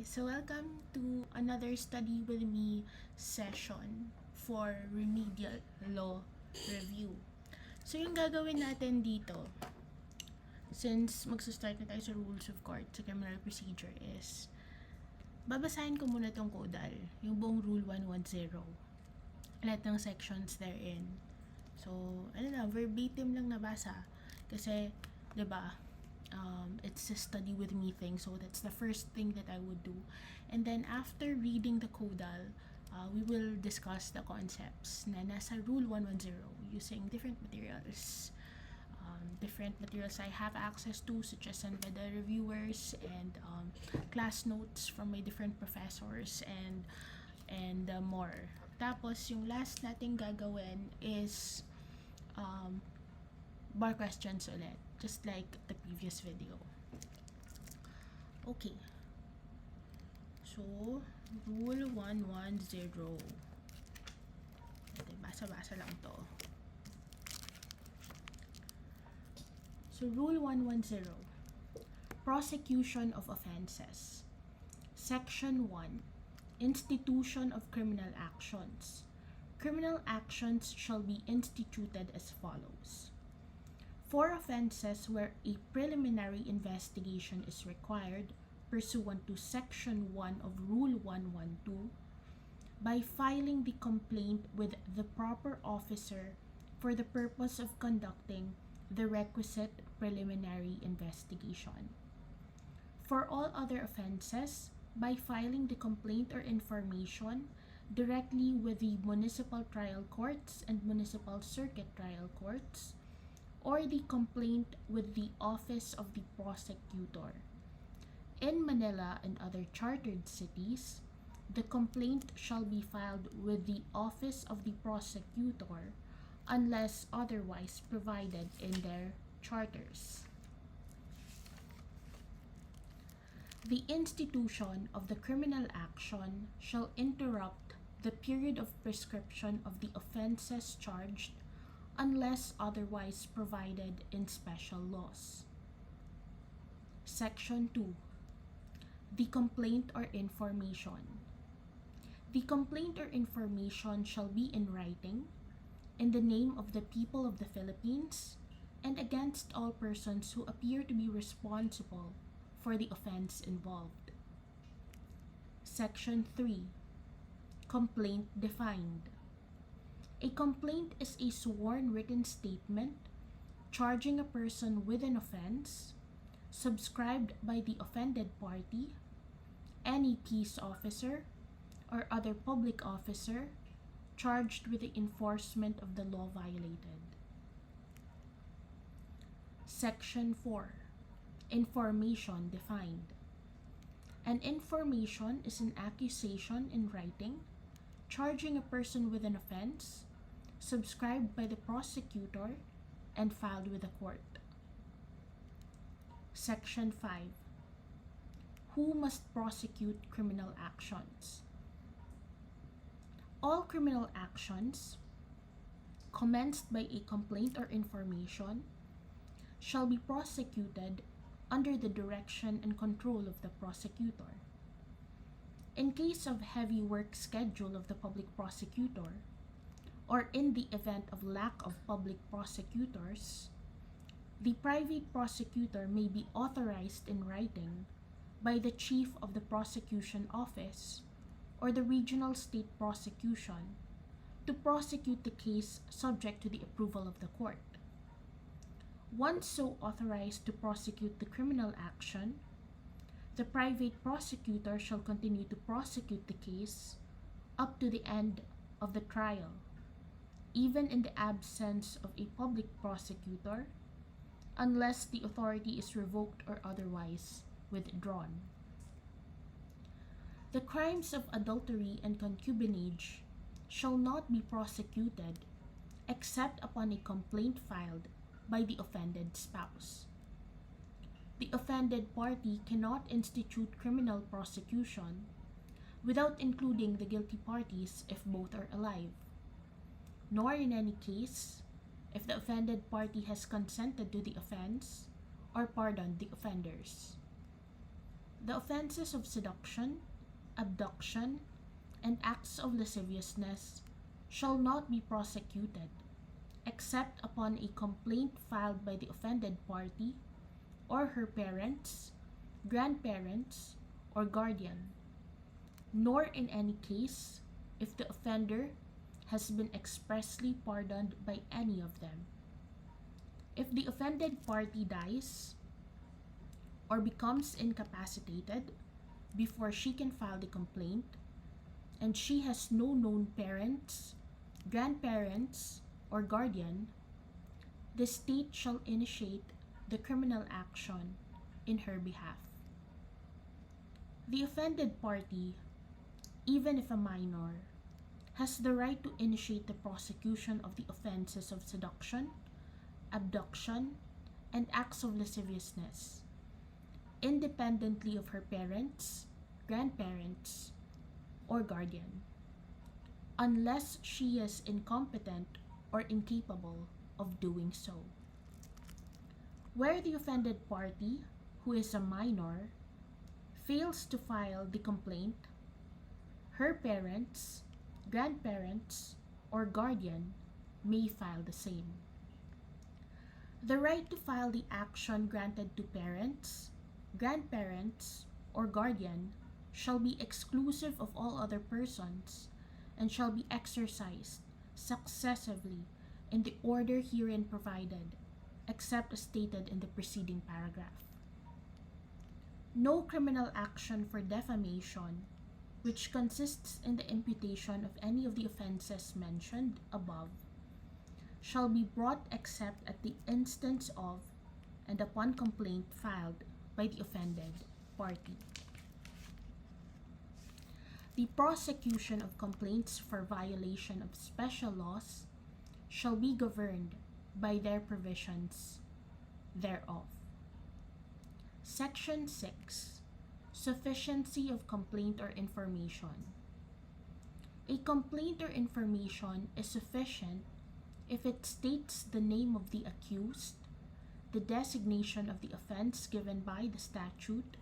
So welcome to another study with me session for Remedial Law Review. So yung gagawin natin dito, since magsa-start na tayo sa Rules of Court, sa Criminal Procedure is, babasahin ko muna tong caudal, yung buong Rule 110, lahat ng sections therein. So, verbatim lang nabasa. Kasi, diba, it's a study with me thing, so that's the first thing that I would do. And then after reading the caudal, we will discuss the concepts na nasa Rule 110 using different materials. Different materials I have access to, such as sent by the reviewers and class notes from my different professors and more. Tapos yung last nating gagawin is bar questions ulit, just like the previous video. Okay. So, Rule 110. Basa-basa lang to. So, Rule 110. Prosecution of offenses. Section 1. Institution of criminal actions. Criminal actions shall be instituted as follows. For offenses where a preliminary investigation is required pursuant to Section 1 of Rule 112, by filing the complaint with the proper officer for the purpose of conducting the requisite preliminary investigation. For all other offenses, by filing the complaint or information directly with the municipal trial courts and municipal circuit trial courts, or the complaint with the Office of the Prosecutor. In Manila and other chartered cities, the complaint shall be filed with the Office of the Prosecutor unless otherwise provided in their charters. The institution of the criminal action shall interrupt the period of prescription of the offenses charged unless otherwise provided in special laws. Section 2. The complaint or information. The complaint or information shall be in writing, in the name of the people of the Philippines, and against all persons who appear to be responsible for the offense involved. Section 3. Complaint defined. A complaint is a sworn written statement charging a person with an offense, subscribed by the offended party, any peace officer, or other public officer charged with the enforcement of the law violated. Section 4. Information defined. An information is an accusation in writing charging a person with an offense, subscribed by the prosecutor, and filed with the court. Section 5. Who must prosecute criminal actions? All criminal actions commenced by a complaint or information shall be prosecuted under the direction and control of the prosecutor. In case of heavy work schedule of the public prosecutor, or in the event of lack of public prosecutors, the private prosecutor may be authorized in writing by the chief of the prosecution office or the regional state prosecution to prosecute the case subject to the approval of the court. Once so authorized to prosecute the criminal action, the private prosecutor shall continue to prosecute the case up to the end of the trial, even in the absence of a public prosecutor, unless the authority is revoked or otherwise withdrawn. The crimes of adultery and concubinage shall not be prosecuted except upon a complaint filed by the offended spouse. The offended party cannot institute criminal prosecution without including the guilty parties if both are alive, nor in any case if the offended party has consented to the offense or pardoned the offenders. The offenses of seduction, abduction, and acts of lasciviousness shall not be prosecuted except upon a complaint filed by the offended party or her parents, grandparents, or guardian, nor in any case if the offender has been expressly pardoned by any of them. If the offended party dies or becomes incapacitated before she can file the complaint, and she has no known parents, grandparents, or guardian, the state shall initiate the criminal action in her behalf. The offended party, even if a minor, has the right to initiate the prosecution of the offenses of seduction, abduction, and acts of lasciviousness, independently of her parents, grandparents, or guardian, unless she is incompetent or incapable of doing so. Where the offended party, who is a minor, fails to file the complaint, her parents, grandparents, or guardian may file the same. The right to file the action granted to parents, grandparents, or guardian shall be exclusive of all other persons and shall be exercised successively in the order herein provided, except as stated in the preceding paragraph. No criminal action for defamation, which consists in the imputation of any of the offenses mentioned above, shall be brought except at the instance of and upon complaint filed by the offended party. The prosecution of complaints for violation of special laws shall be governed by their provisions thereof. Section 6. Sufficiency of complaint or information. A complaint or information is sufficient if it states the name of the accused, the designation of the offense given by the statute,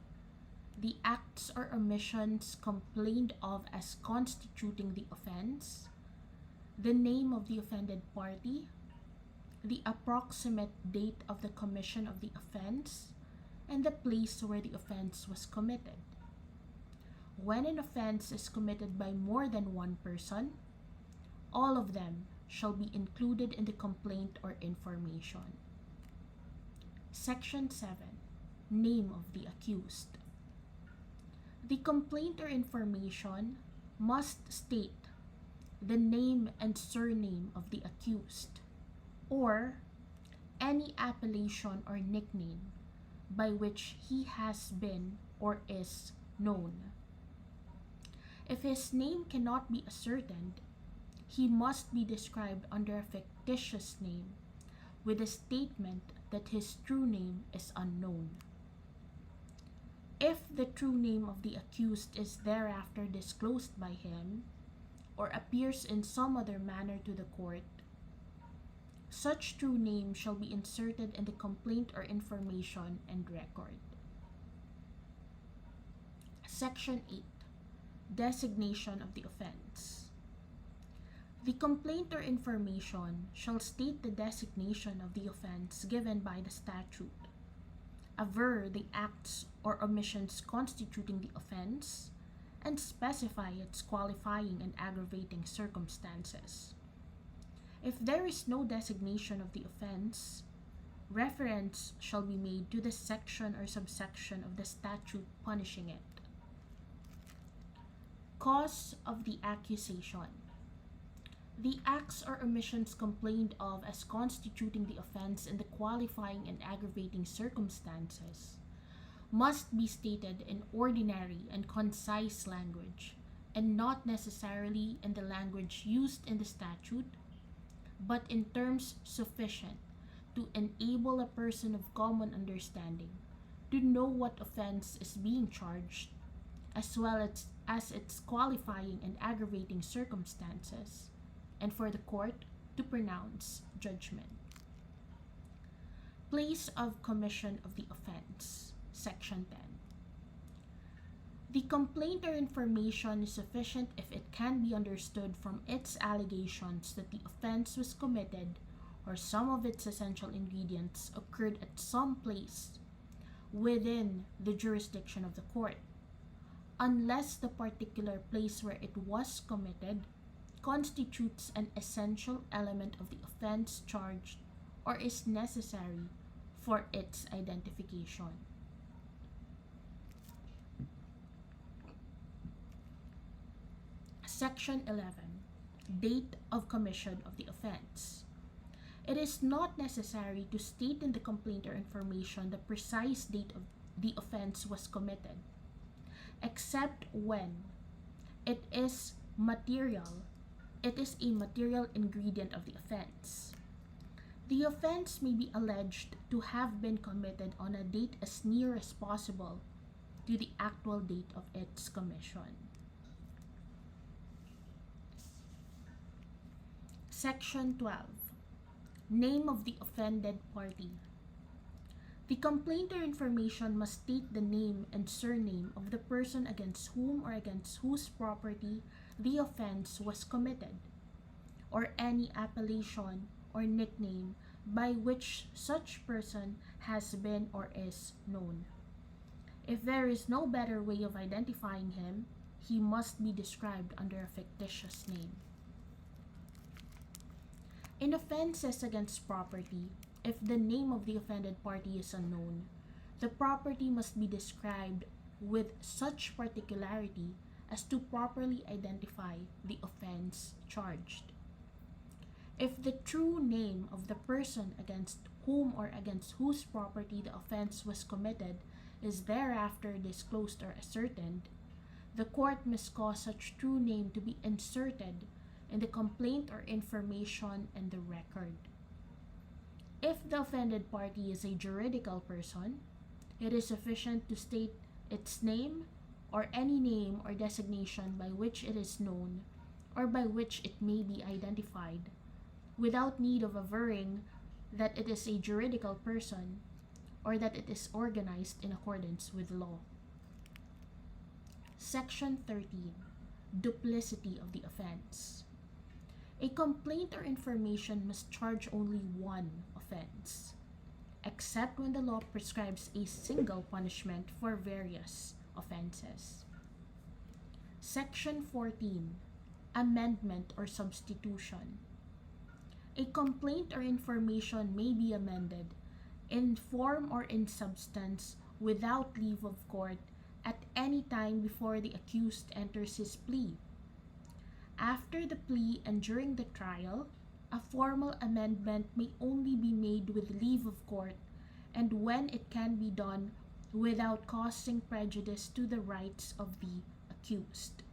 the acts or omissions complained of as constituting the offense, the name of the offended party, the approximate date of the commission of the offense, and the place where the offense was committed. When an offense is committed by more than one person, all of them shall be included in the complaint or information. Section 7. Name of the accused. The complaint or information must state the name and surname of the accused, or any appellation or nickname by which he has been or is known. If his name cannot be ascertained, he must be described under a fictitious name with a statement that his true name is unknown. If the true name of the accused is thereafter disclosed by him or appears in some other manner to the court, such true name shall be inserted in the complaint or information and record. Section 8. Designation of the offense. The complaint or information shall state the designation of the offense given by the statute, aver the acts or omissions constituting the offense, and specify its qualifying and aggravating circumstances. If there is no designation of the offense, reference shall be made to the section or subsection of the statute punishing it. Cause of the accusation. The acts or omissions complained of as constituting the offense in the qualifying and aggravating circumstances must be stated in ordinary and concise language, and not necessarily in the language used in the statute, but in terms sufficient to enable a person of common understanding to know what offense is being charged, as well as its qualifying and aggravating circumstances, and for the court to pronounce judgment. Place of commission of the offense. Section 10. The complaint or information is sufficient if it can be understood from its allegations that the offense was committed or some of its essential ingredients occurred at some place within the jurisdiction of the court, unless the particular place where it was committed constitutes an essential element of the offense charged or is necessary for its identification. Section 11. Date of commission of the offense. It is not necessary to state in the complaint or information the precise date of the offense was committed, except when it is a material ingredient of the offense. The offense may be alleged to have been committed on a date as near as possible to the actual date of its commission. Section 12. Name of the offended party. The complaint or information must state the name and surname of the person against whom or against whose property the offense was committed, or any appellation or nickname by which such person has been or is known. If there is no better way of identifying him, he must be described under a fictitious name. In offenses against property, if the name of the offended party is unknown, the property must be described with such particularity as to properly identify the offense charged. If the true name of the person against whom or against whose property the offense was committed is thereafter disclosed or ascertained, the court must cause such true name to be inserted in the complaint or information and the record. If the offended party is a juridical person, it is sufficient to state its name or any name or designation by which it is known or by which it may be identified, without need of averring that it is a juridical person or that it is organized in accordance with law. Section 13. Duplicity of the offense. A complaint or information must charge only one offense, except when the law prescribes a single punishment for various offenses. Section 14. Amendment or substitution. A complaint or information may be amended in form or in substance without leave of court at any time before the accused enters his plea. After the plea and during the trial, a formal amendment may only be made with leave of court and when it can be done without causing prejudice to the rights of the accused.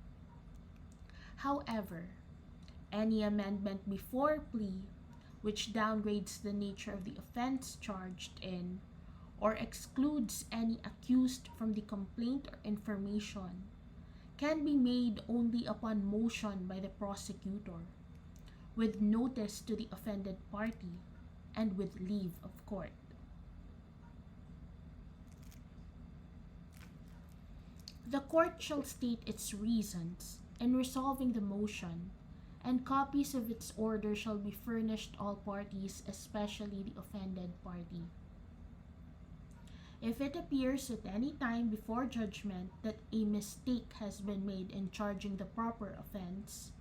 However, any amendment before plea which downgrades the nature of the offense charged in or excludes any accused from the complaint or information can be made only upon motion by the prosecutor, with notice to the offended party, and with leave of court. The court shall state its reasons in resolving the motion, and copies of its order shall be furnished all parties, especially the offended party. If it appears at any time before judgment that a mistake has been made in charging the proper offense,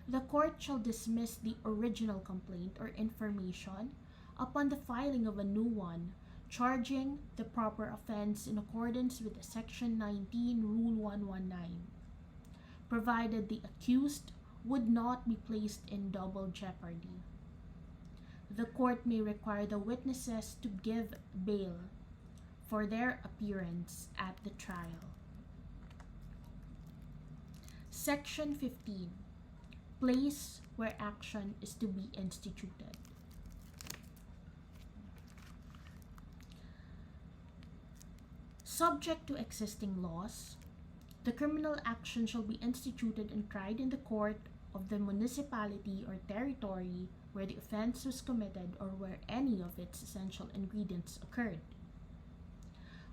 the court shall dismiss the original complaint or information upon the filing of a new one, charging the proper offense in accordance with Section 19, Rule 119, provided the accused would not be placed in double jeopardy. The court may require the witnesses to give bail for their appearance at the trial. Section 15. Place where action is to be instituted. Subject to existing laws, the criminal action shall be instituted and tried in the court of the municipality or territory where the offense was committed or where any of its essential ingredients occurred.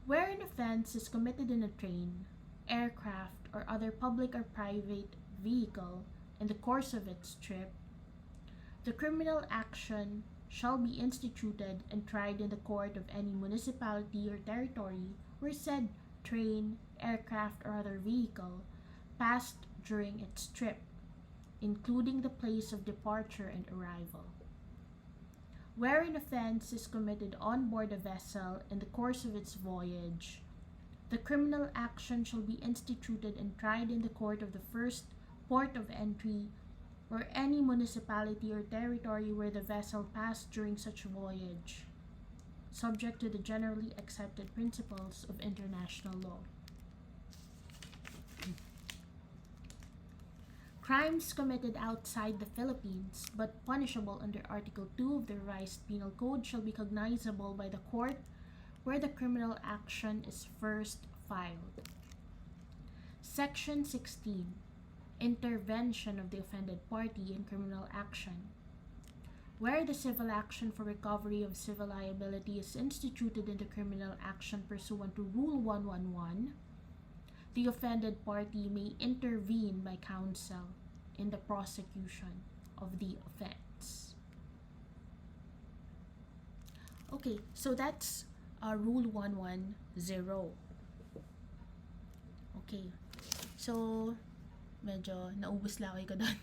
Where an offense is committed in a train, aircraft, or other public or private vehicle in the course of its trip, the criminal action shall be instituted and tried in the court of any municipality or territory where said train, aircraft, or other vehicle passed during its trip, including the place of departure and arrival. Where an offense is committed on board a vessel in the course of its voyage, the criminal action shall be instituted and tried in the court of the first port of entry or any municipality or territory where the vessel passed during such voyage, subject to the generally accepted principles of international law. Crimes committed outside the Philippines but punishable under Article 2 of the Revised Penal Code shall be cognizable by the court where the criminal action is first filed. Section 16. Intervention of the offended party in criminal action. Where the civil action for recovery of civil liability is instituted in the criminal action pursuant to Rule 111, the offended party may intervene by counsel in the prosecution of the offense. Okay, so that's Rule 110. Okay, so medyo naubos laway ko doon.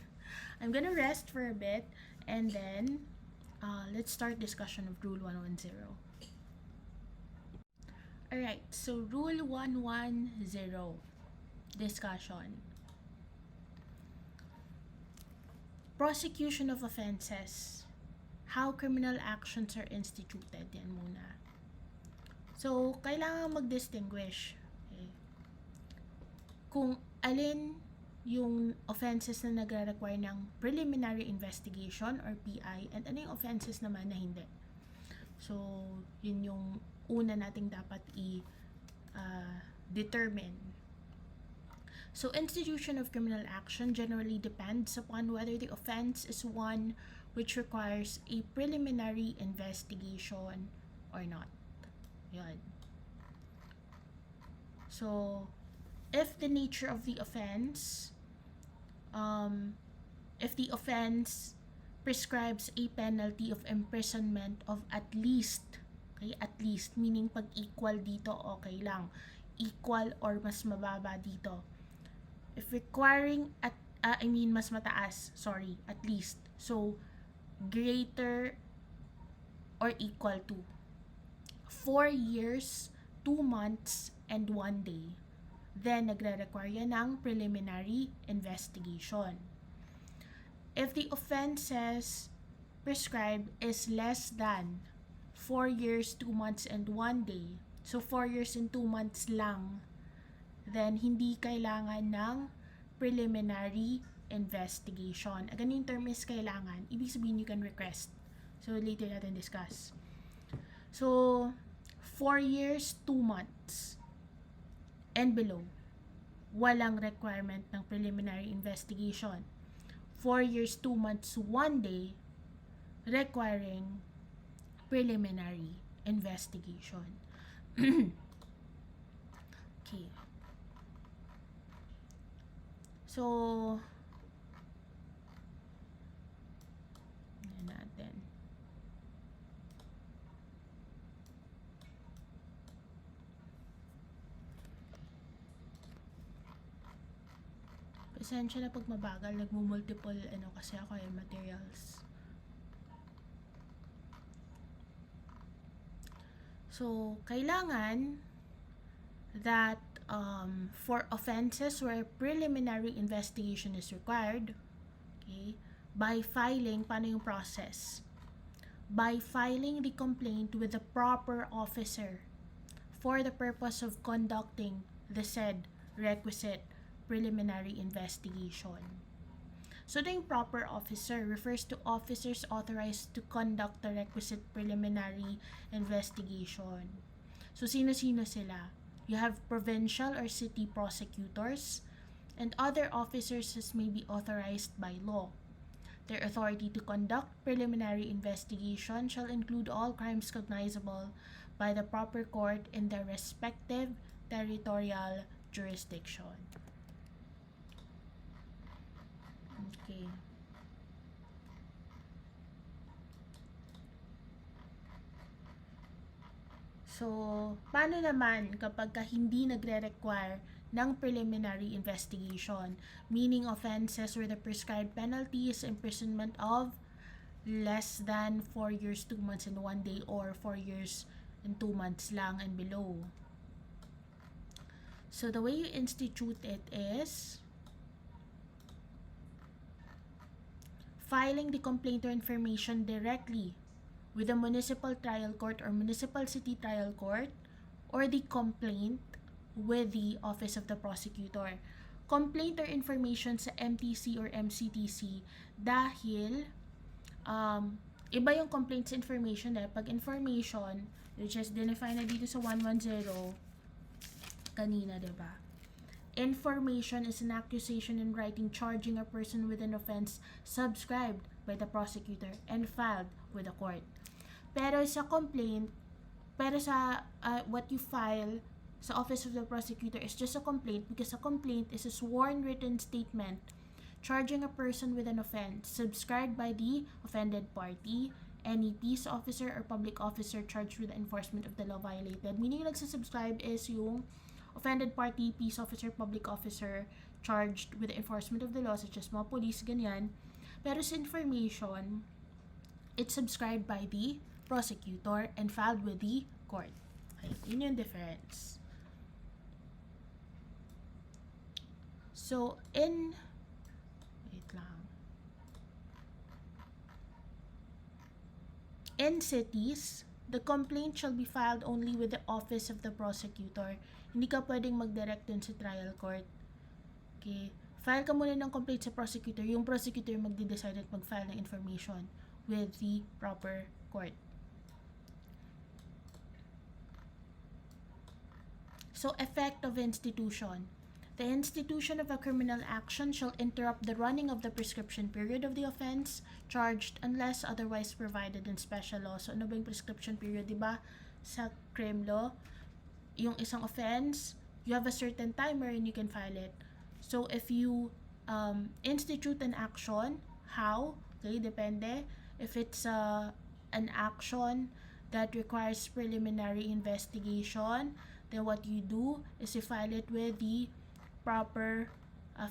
I'm gonna rest for a bit and then let's start discussion of Rule 110. Alright, so Rule 110, discussion. Prosecution of offenses. How criminal actions are instituted. Yan muna. So, kailangan mag-distinguish. Okay. Kung alin yung offenses na nagre-require ng preliminary investigation or PI and ano yung offenses naman na hindi. So, yun yung una nating dapat i-determine. So, institution of criminal action generally depends upon whether the offense is one which requires a preliminary investigation or not. Yun. So, if the nature of the offense, if the offense prescribes a penalty of imprisonment of at least, okay, at least, meaning pag equal dito, okay lang. Equal or mas mababa dito. If requiring mas mataas, at least. So, greater or equal to 4 years, 2 months, and 1 day. Then, nagre-require yan ng preliminary investigation. If the offenses prescribed is less than 4 years, 2 months, and 1 day, so 4 years and 2 months lang, then hindi kailangan ng preliminary investigation. Again, yung term is kailangan. Ibig sabihin you can request. So, later natin discuss. So, 4 years, 2 months, and below, walang requirement ng preliminary investigation. 4 years, 2 months, 1 day, requiring preliminary investigation. Okay. So, yan natin. Pasensya na pag mabagal, nagmumultiple kasi ako materials. So, kailangan that for offenses where preliminary investigation is required, okay, by filing, paano yung process? By filing the complaint with the proper officer for the purpose of conducting the said requisite preliminary investigation. So, the proper officer refers to officers authorized to conduct the requisite preliminary investigation. So, sino-sino sila? You have provincial or city prosecutors and other officers as may be authorized by law. Their authority to conduct preliminary investigation shall include all crimes cognizable by the proper court in their respective territorial jurisdiction. Okay. So, paano naman kapag hindi nagre-require ng preliminary investigation, meaning offenses where the prescribed penalty is imprisonment of less than 4 years, 2 months, and 1 day, or 4 years and 2 months lang and below? So, the way you institute it is filing the complaint or information directly with the municipal trial court or municipal city trial court, or the complaint with the office of the prosecutor. Complaint or information sa MTC or MCTC dahil iba yung complaints information pag information, which is dinefine na dito sa 110 kanina, diba? Information is an accusation in writing charging a person with an offense subscribed by the prosecutor and filed with the court. Pero sa complaint, what you file sa office of the prosecutor is just a complaint, because a complaint is a sworn written statement charging a person with an offense subscribed by the offended party, any peace officer or public officer charged with the enforcement of the law violated. Meaning yung nagsasubscribe is yung offended party, peace officer, public officer charged with the enforcement of the law, such as mga police, ganyan. Pero sa information, it's subscribed by the prosecutor and filed with the court. Okay, yun yung difference. So, in cities, the complaint shall be filed only with the office of the prosecutor. Hindi ka pwedeng mag-direct dun sa trial court. Okay. File ka muna ng complaint sa prosecutor. Yung prosecutor magde-decide at mag-file ng information with the proper court. So, effect of institution. The institution of a criminal action shall interrupt the running of the prescription period of the offense charged unless otherwise provided in special law. So, ano ba yung prescription period? Diba? Sa crime law, yung isang offense, you have a certain timer and you can file it. So, if you institute an action, how? Okay, depende. If it's an action that requires preliminary investigation, then what you do is you file it with the proper,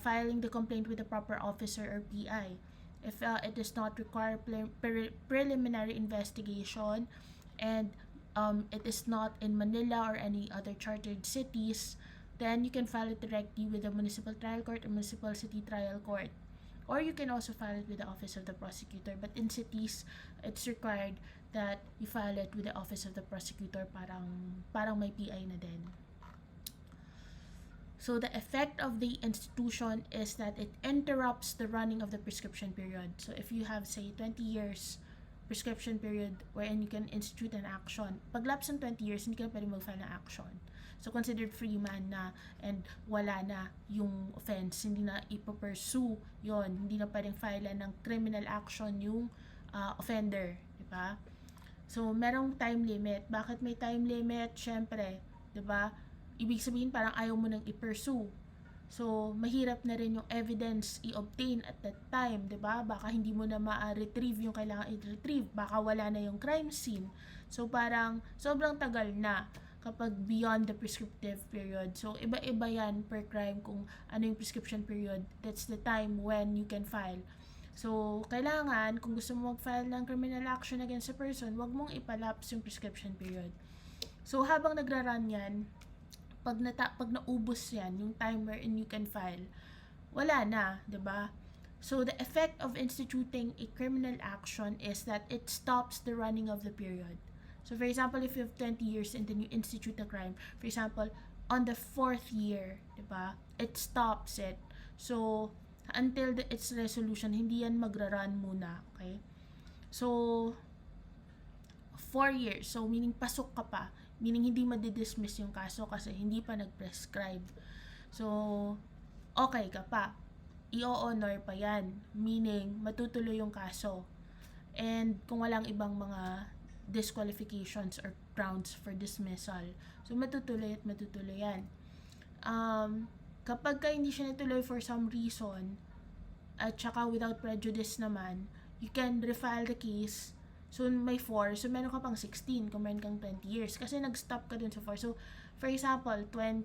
filing the complaint with the proper officer or PI. If it does not require preliminary investigation and it is not in Manila or any other chartered cities, then you can file it directly with the municipal trial court or municipal city trial court. Or you can also file it with the office of the prosecutor. But in cities, it's required that you file it with the office of the prosecutor, parang may PI na din. So the effect of the institution is that it interrupts the running of the prescription period. So if you have, say, 20 years prescription period wherein you can institute an action, pag lapse ng 20 years, hindi ka pwede mag-file ng action. So considered free man na and wala na yung offense, hindi na ipapursue yon, hindi na pwedeng file ng criminal action yung offender, di ba? So merong time limit. Bakit may time limit? Syempre, di ba? Ibig sabihin parang ayaw mo nang i-pursue. So, mahirap na rin yung evidence i-obtain at that time, 'di ba? Baka hindi mo na ma-retrieve yung kailangan i-retrieve, baka wala na yung crime scene. So, parang sobrang tagal na kapag beyond the prescriptive period. So, iba-iba yan per crime kung ano yung prescription period. That's the time when you can file. So, kailangan, kung gusto mo mag-file ng criminal action against a person, wag mong ipalapse yung prescription period. So, habang nagra-run yan, pag naubos yan, yung time wherein you can file, wala na, 'di ba? So, the effect of instituting a criminal action is that it stops the running of the period. So, for example, if you have 20 years and then you institute a crime, for example, on the 4th year, 'di ba? It stops it. So, until its resolution, hindi yan magra-run muna, okay? So, 4 years. So, meaning pasok ka pa. Meaning hindi madidismiss yung kaso kasi hindi pa nag-prescribe. So, okay ka pa. I-honor pa yan. Meaning, matutuloy yung kaso. And kung walang ibang mga disqualifications or grounds for dismissal. So, matutuloy at matutuloy yan. kapag ka hindi siya natuloy for some reason, at saka without prejudice naman, you can refile the case. So, may 4. So, meron ka pang 16 kung meron kang 20 years. Kasi nag-stop ka dun sa 4. So, for example, 2000,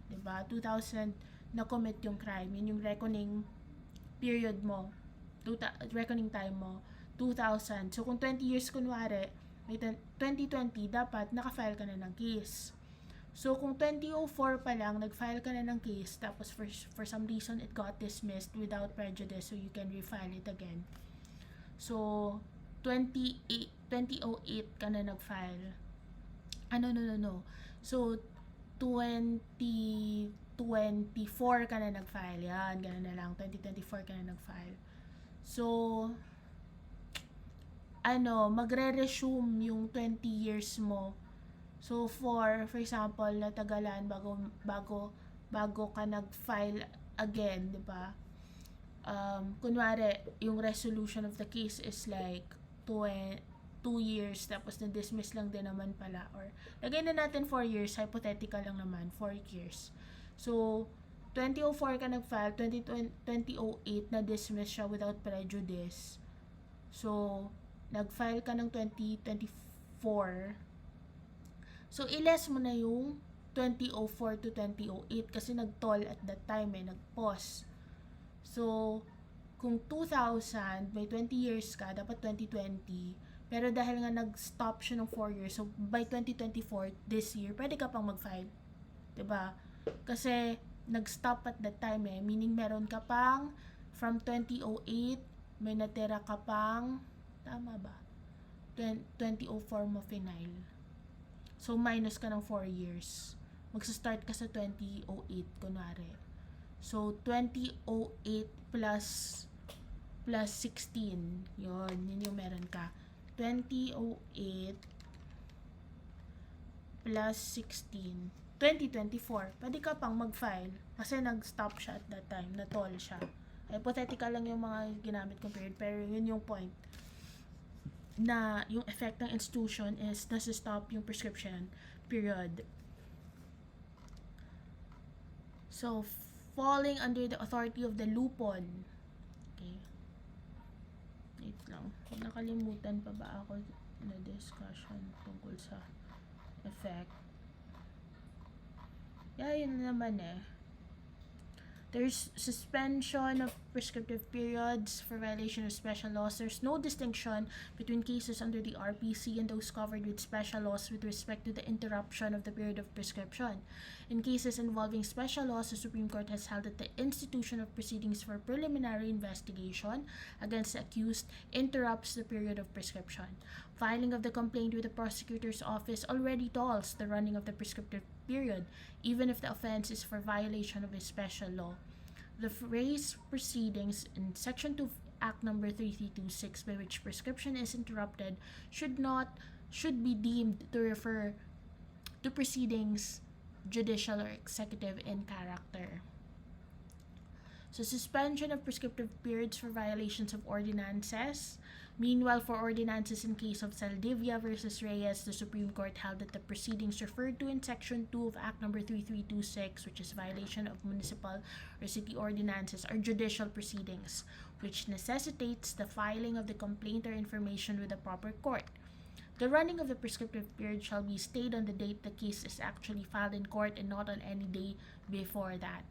diba? 2000 na-commit yung crime. Yun yung reckoning period mo. Reckoning time mo. 2000. So, kung 20 years kunwari, 2020, dapat naka-file ka na ng case. So, kung 2004 pa lang, nag-file ka na ng case, tapos for some reason, it got dismissed without prejudice, so you can refile it again. So, 2008 ka na nag-file. No. So, 2024 ka na nag-file. Yan, ganun na lang. 2024 ka na nag-file. So, magre-resume yung 20 years mo. So, for example, natagalan bago ka nag-file again, di ba? Kunwari, yung resolution of the case is like 2 years, tapos na-dismiss lang din naman pala. Or, lagay na natin 4 years, hypothetical lang naman, 4 years. So, 2004 ka nag-file, 2008 na-dismiss siya without prejudice. So, nag-file ka ng 2024. So, i-less mo na yung 2004 to 2008 kasi nag-toll at that time nag-pause. So, kung 2000, may 20 years ka, dapat 2020. Pero dahil nga nag-stop siya ng 4 years, so by 2024, this year, pwede ka pang mag-file. Diba? Kasi, nag-stop at that time meaning meron ka pang, from 2008, may natira ka pang, tama ba? 2004 mo final. So, minus ka ng 4 years. Magsa-start ka sa 2008, kunwari. So, 2008 plus 16. Yun yung meron ka. 2008 plus 16. 2024. Pwede ka pang mag-file. Kasi nag-stop siya at that time. Na-toll siya. Hypothetical lang yung mga ginamit kong period. Pero yun yung point. Na yung effect ng institution is nasa-stop yung prescription period. So, falling under the authority of the lupon. Okay. Wait lang. Nakalimutan pa ba ako na discussion tungkol sa effect? Yun naman There's suspension of prescriptive periods for violation of special laws. There's no distinction between cases under the RPC and those covered with special laws with respect to the interruption of the period of prescription. In cases involving special laws, the Supreme Court has held that the institution of proceedings for preliminary investigation against the accused interrupts the period of prescription. Filing of the complaint with the prosecutor's office already tolls the running of the prescriptive period, even if the offense is for violation of a special law. The phrase proceedings in Section 2 of Act Number 3326, by which prescription is interrupted, should be deemed to refer to proceedings judicial or executive in character. So, suspension of prescriptive periods for violations of ordinances. Meanwhile, for ordinances in case of Saldivia versus Reyes, the Supreme Court held that the proceedings referred to in Section 2 of Act Number 3326, which is violation of municipal or city ordinances, are judicial proceedings, which necessitates the filing of the complaint or information with the proper court. The running of the prescriptive period shall be stayed on the date the case is actually filed in court and not on any day before that.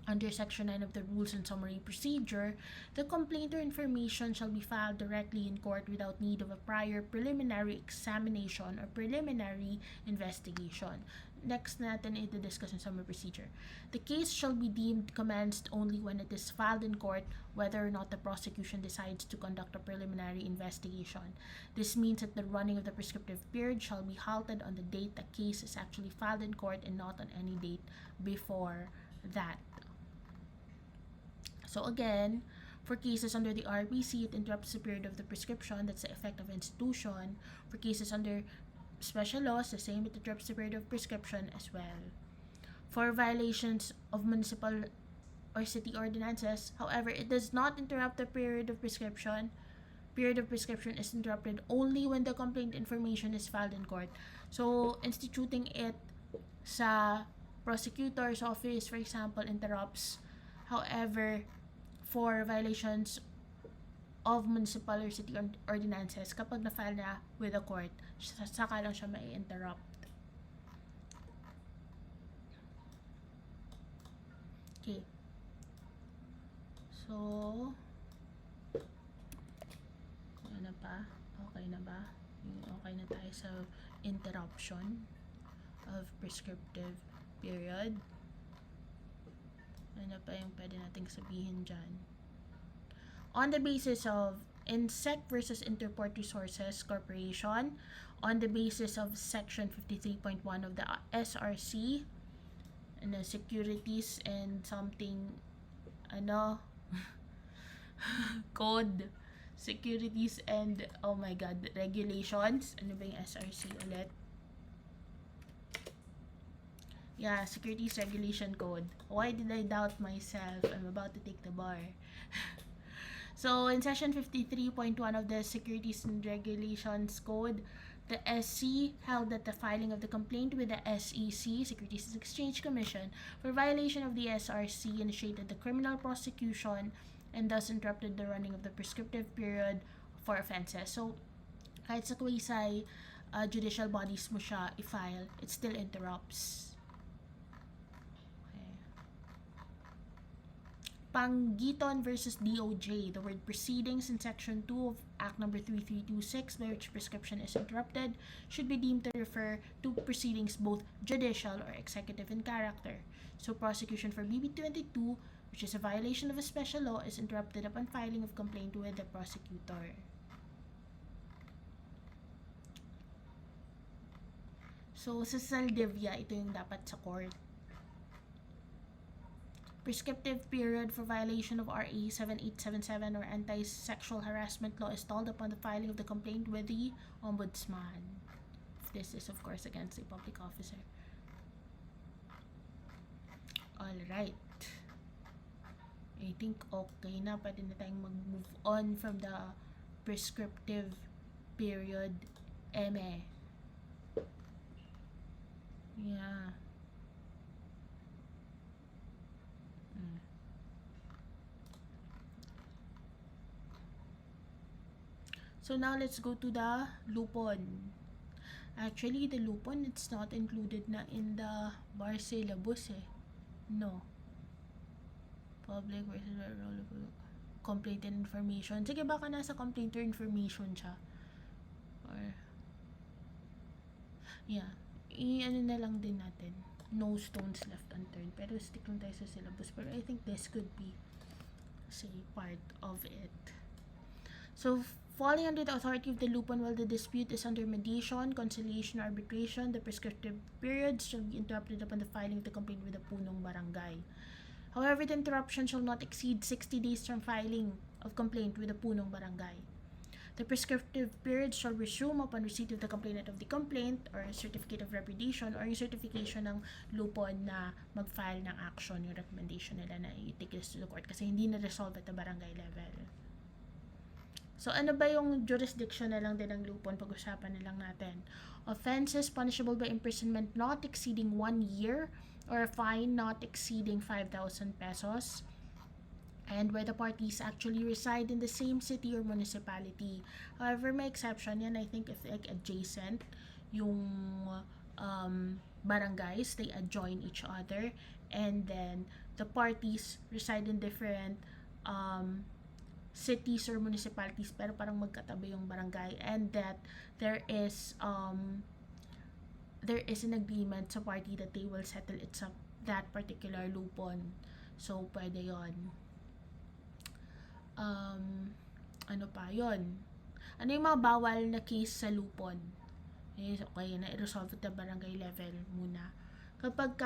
Under Section 9 of the Rules and Summary Procedure, the complaint or information shall be filed directly in court without need of a prior preliminary examination or preliminary investigation. Next natin ito-discuss yung summary procedure. The case shall be deemed commenced only when it is filed in court, whether or not the prosecution decides to conduct a preliminary investigation. This means that the running of the prescriptive period shall be halted on the date the case is actually filed in court and not on any date before that. So again, for cases under the RPC, it interrupts the period of the prescription. That's the effect of institution. For cases under special laws, the same, it interrupts the period of prescription as well. For violations of municipal or city ordinances, however, it does not interrupt the period of prescription. Period of prescription is interrupted only when the complaint information is filed in court. So, instituting it sa prosecutor's office, for example, interrupts. However, for violations of municipal or city ordinances, kapag na-file na with the court, saka lang siya mai-interrupt. Okay. So, ano pa? Okay na ba? Okay na tayo sa interruption of prescriptive period. Ano pa yung pwede nating sabihin dyan? On the basis of INSEC versus Interport Resources Corporation, on the basis of Section 53.1 of the SRC, securities and something, code, securities and, oh my god, regulations. Ano ba yung SRC ulit? Yeah, securities regulation code. Why did I doubt myself? I'm about to take the bar. So, in Section 53.1 of the Securities and Regulations Code, the SC held that the filing of the complaint with the SEC, Securities and Exchange Commission, for violation of the SRC initiated the criminal prosecution and thus interrupted the running of the prescriptive period for offenses. So, kahit sa quasi judicial bodies mo siya i-file, it still interrupts. Panggiton versus DOJ, the word proceedings in Section 2 of Act No. 3326, by which prescription is interrupted, should be deemed to refer to proceedings both judicial or executive in character. So, prosecution for BB22, which is a violation of a special law, is interrupted upon filing of complaint with the prosecutor. So, sa Saldivia, ito yung dapat sa court. Prescriptive period for violation of RA 7877 or anti-sexual harassment law is told upon the filing of the complaint with the ombudsman. This is, of course, against a public officer. Alright. I think okay na. Pwede na tayong mag-move on from the prescriptive period. Yeah. So now let's go to the lupon. Actually, the lupon, it's not included na in the bar syllabus No. Public versus complaint and information. Sige, baka nasa complaint or information siya. Or, yeah. I-ano na lang din natin. No stones left unturned. Pero stick lang tayo sa syllabus. Pero I think this could be, say, part of it. So, falling under the authority of the lupon while the dispute is under mediation, conciliation, or arbitration, the prescriptive periods shall be interrupted upon the filing of the complaint with the punong barangay. However, the interruption shall not exceed 60 days from filing of complaint with the punong barangay. The prescriptive period shall resume upon receipt of the complainant of the complaint or certificate of repudiation or yung certification ng lupon na mag-file ng action, yung recommendation nila na i-take this to the court kasi hindi na-resolve at the barangay level. So, ano ba yung jurisdiction na lang din ng lupon? Pag-usapan na lang natin. Offenses punishable by imprisonment not exceeding 1 year or a fine not exceeding 5,000 pesos. And where the parties actually reside in the same city or municipality. However, may exception yan. I think if like adjacent, yung barangays, they adjoin each other. And then, the parties reside in different cities or municipalities pero parang magkatabi yung barangay, and that there is an agreement sa party that they will settle it sa that particular lupon. So, pwede yon. Ano pa? Yon. Ano yung mga bawal na case sa lupon? Okay, na-resolve at the barangay level muna. Kapag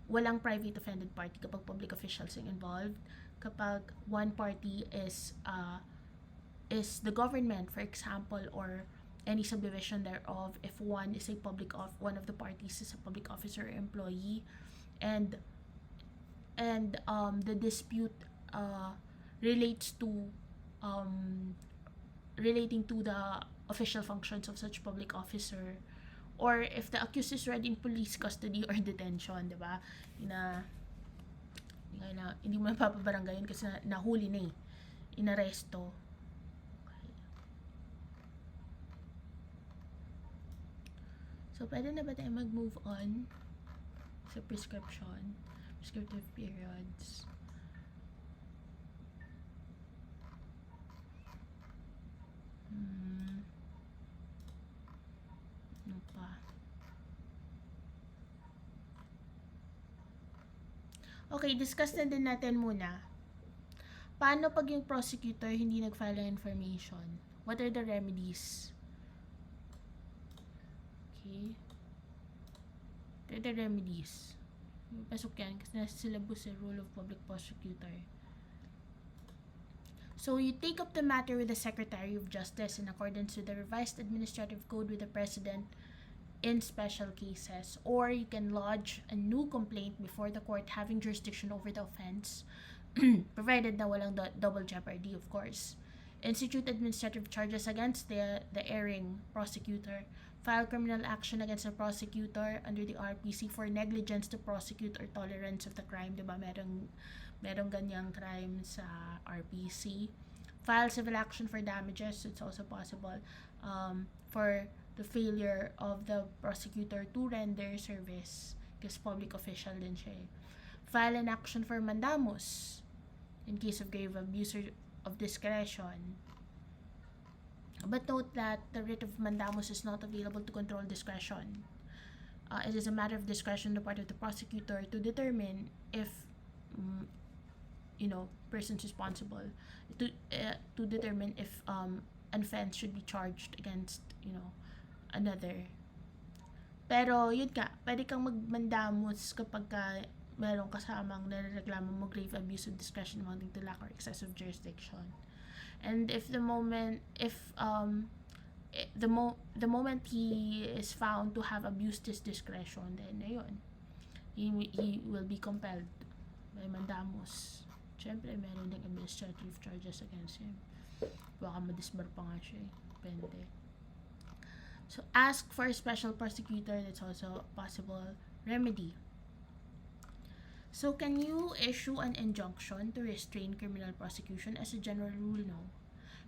walang private offended party, kapag public officials yung involved, kapag one party is the government, for example, or any subdivision thereof, if one is a one of the parties is a public officer or employee, and the dispute relates to relating to the official functions of such public officer or if the accused is already in police custody or detention, di ba? Hindi mo napapabarangay yun kasi nahuli na eh. Inaresto. Okay. So, pwede na ba tayo mag-move on sa prescriptive periods? Ano pa? Okay, discuss na din natin muna. Paano pag yung prosecutor hindi nag-file ng information? What are the remedies? Okay. What are the remedies? Pasok yan kasi nasa syllabus rule of public prosecutor. So, you take up the matter with the Secretary of Justice in accordance with the revised administrative code with the President in special cases, or you can lodge a new complaint before the court having jurisdiction over the offense, provided na walang double jeopardy, of course. Institute administrative charges against the erring prosecutor. File criminal action against the prosecutor under the RPC for negligence to prosecute or tolerance of the crime. Diba? Merong ganyang crime sa RPC. File civil action for damages. It's also possible for the failure of the prosecutor to render service because public official din siya eh. File an action for mandamus in case of grave abuse of discretion. But note that the writ of mandamus is not available to control discretion. It is a matter of discretion on the part of the prosecutor to determine if persons responsible to determine if an offense should be charged against another. Pero yun ka, pwede kang magmandamus kapag merong kasamang nireklamo mo grave abuse of discretion amounting to lack or excessive jurisdiction. And if the moment he is found to have abused his discretion, then ayun, he will be compelled by mandamus. Siyempre, meron ding administrative charges against him. Baka madisbar pa nga siya eh. Depende. So, ask for a special prosecutor. That's also a possible remedy. So, can you issue an injunction to restrain criminal prosecution? As a general rule, no.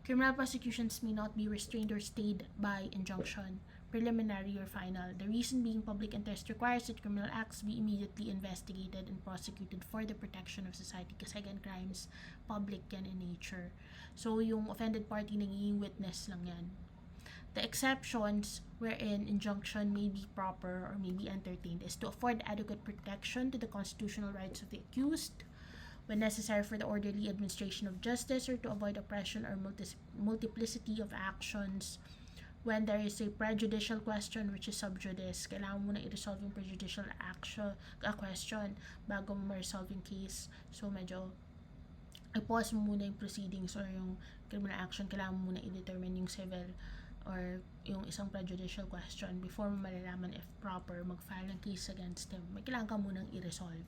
Criminal prosecutions may not be restrained or stayed by injunction, preliminary or final. The reason being public interest requires that criminal acts be immediately investigated and prosecuted for the protection of society. Kasi again, crimes, public yan in nature. So, yung offended party nagiging witness lang yan. The exceptions wherein injunction may be proper or may be entertained is to afford adequate protection to the constitutional rights of the accused when necessary for the orderly administration of justice or to avoid oppression or multiplicity of actions when there is a prejudicial question which is sub judice. Kailangan mo na i-resolve yung prejudicial question bago mo ma-resolve yung case. So, medyo i-pause mo muna yung proceedings or yung criminal action. Kailangan mo muna i-determine yung civil or yung isang prejudicial question before mo malalaman if proper mag-file ng case against him. May kailangan ka munang i-resolve.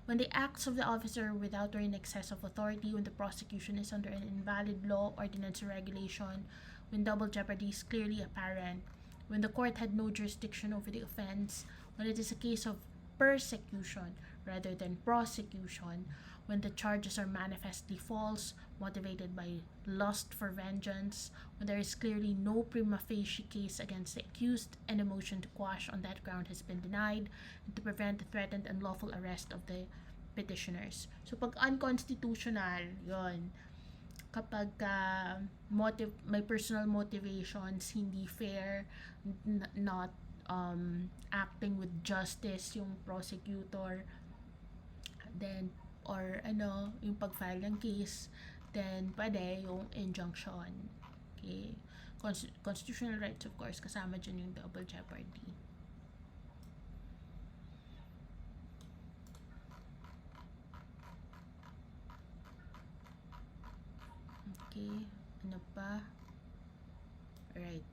When the acts of the officer without or in excess of authority, when the prosecution is under an invalid law, ordinance, or regulation, when double jeopardy is clearly apparent, when the court had no jurisdiction over the offense, when it is a case of persecution rather than prosecution, when the charges are manifestly false, motivated by lust for vengeance, when there is clearly no prima facie case against the accused and a motion to quash on that ground has been denied, and to prevent the threatened and lawful arrest of the petitioners. So, pag unconstitutional, yon, kapag may personal motivations, hindi fair, not acting with justice yung prosecutor, then or yung pag-file ng case, then pwede yung injunction. Okay? Constitutional rights, of course, kasama dyan yung double jeopardy. Okay, ano pa? Alright.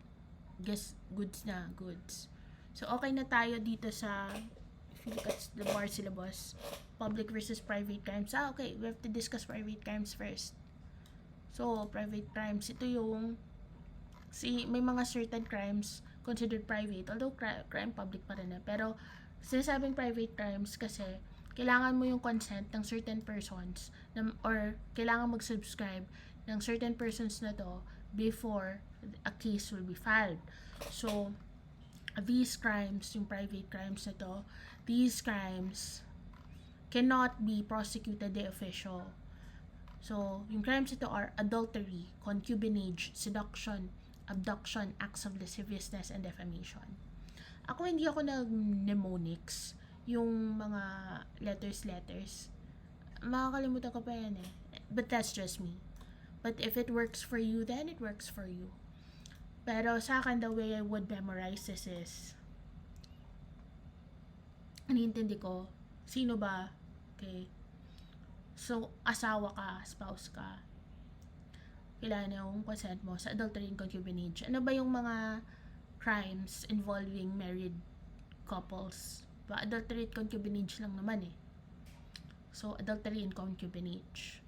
Guess, goods na, goods. So, okay na tayo dito sa, if you look at the Bar Syllabus, public versus private crimes. Okay, we have to discuss private crimes first. So, private crimes, ito yung may mga certain crimes considered private, although crime public pa rin pero sinasabing private crimes kasi kailangan mo yung consent ng certain persons or kailangan mag-subscribe ng certain persons na to before a case will be filed. So, these crimes, yung private crimes na to, these crimes cannot be prosecuted de officio. So, yung crimes ito are adultery, concubinage, seduction, abduction, acts of lasciviousness, and defamation. Ako hindi ako nag-mnemonics, yung mga letters. Makakalimutan ko pa yan But that's just me. But if it works for you, then it works for you. Pero sa akin, the way I would memorize this is, iniintindi ko, sino ba? Okay. So, asawa ka, spouse ka. Kailangan yung consent mo sa adultery and concubinage. Ano ba yung mga crimes involving married couples? Adultery and concubinage lang naman So, adultery and concubinage.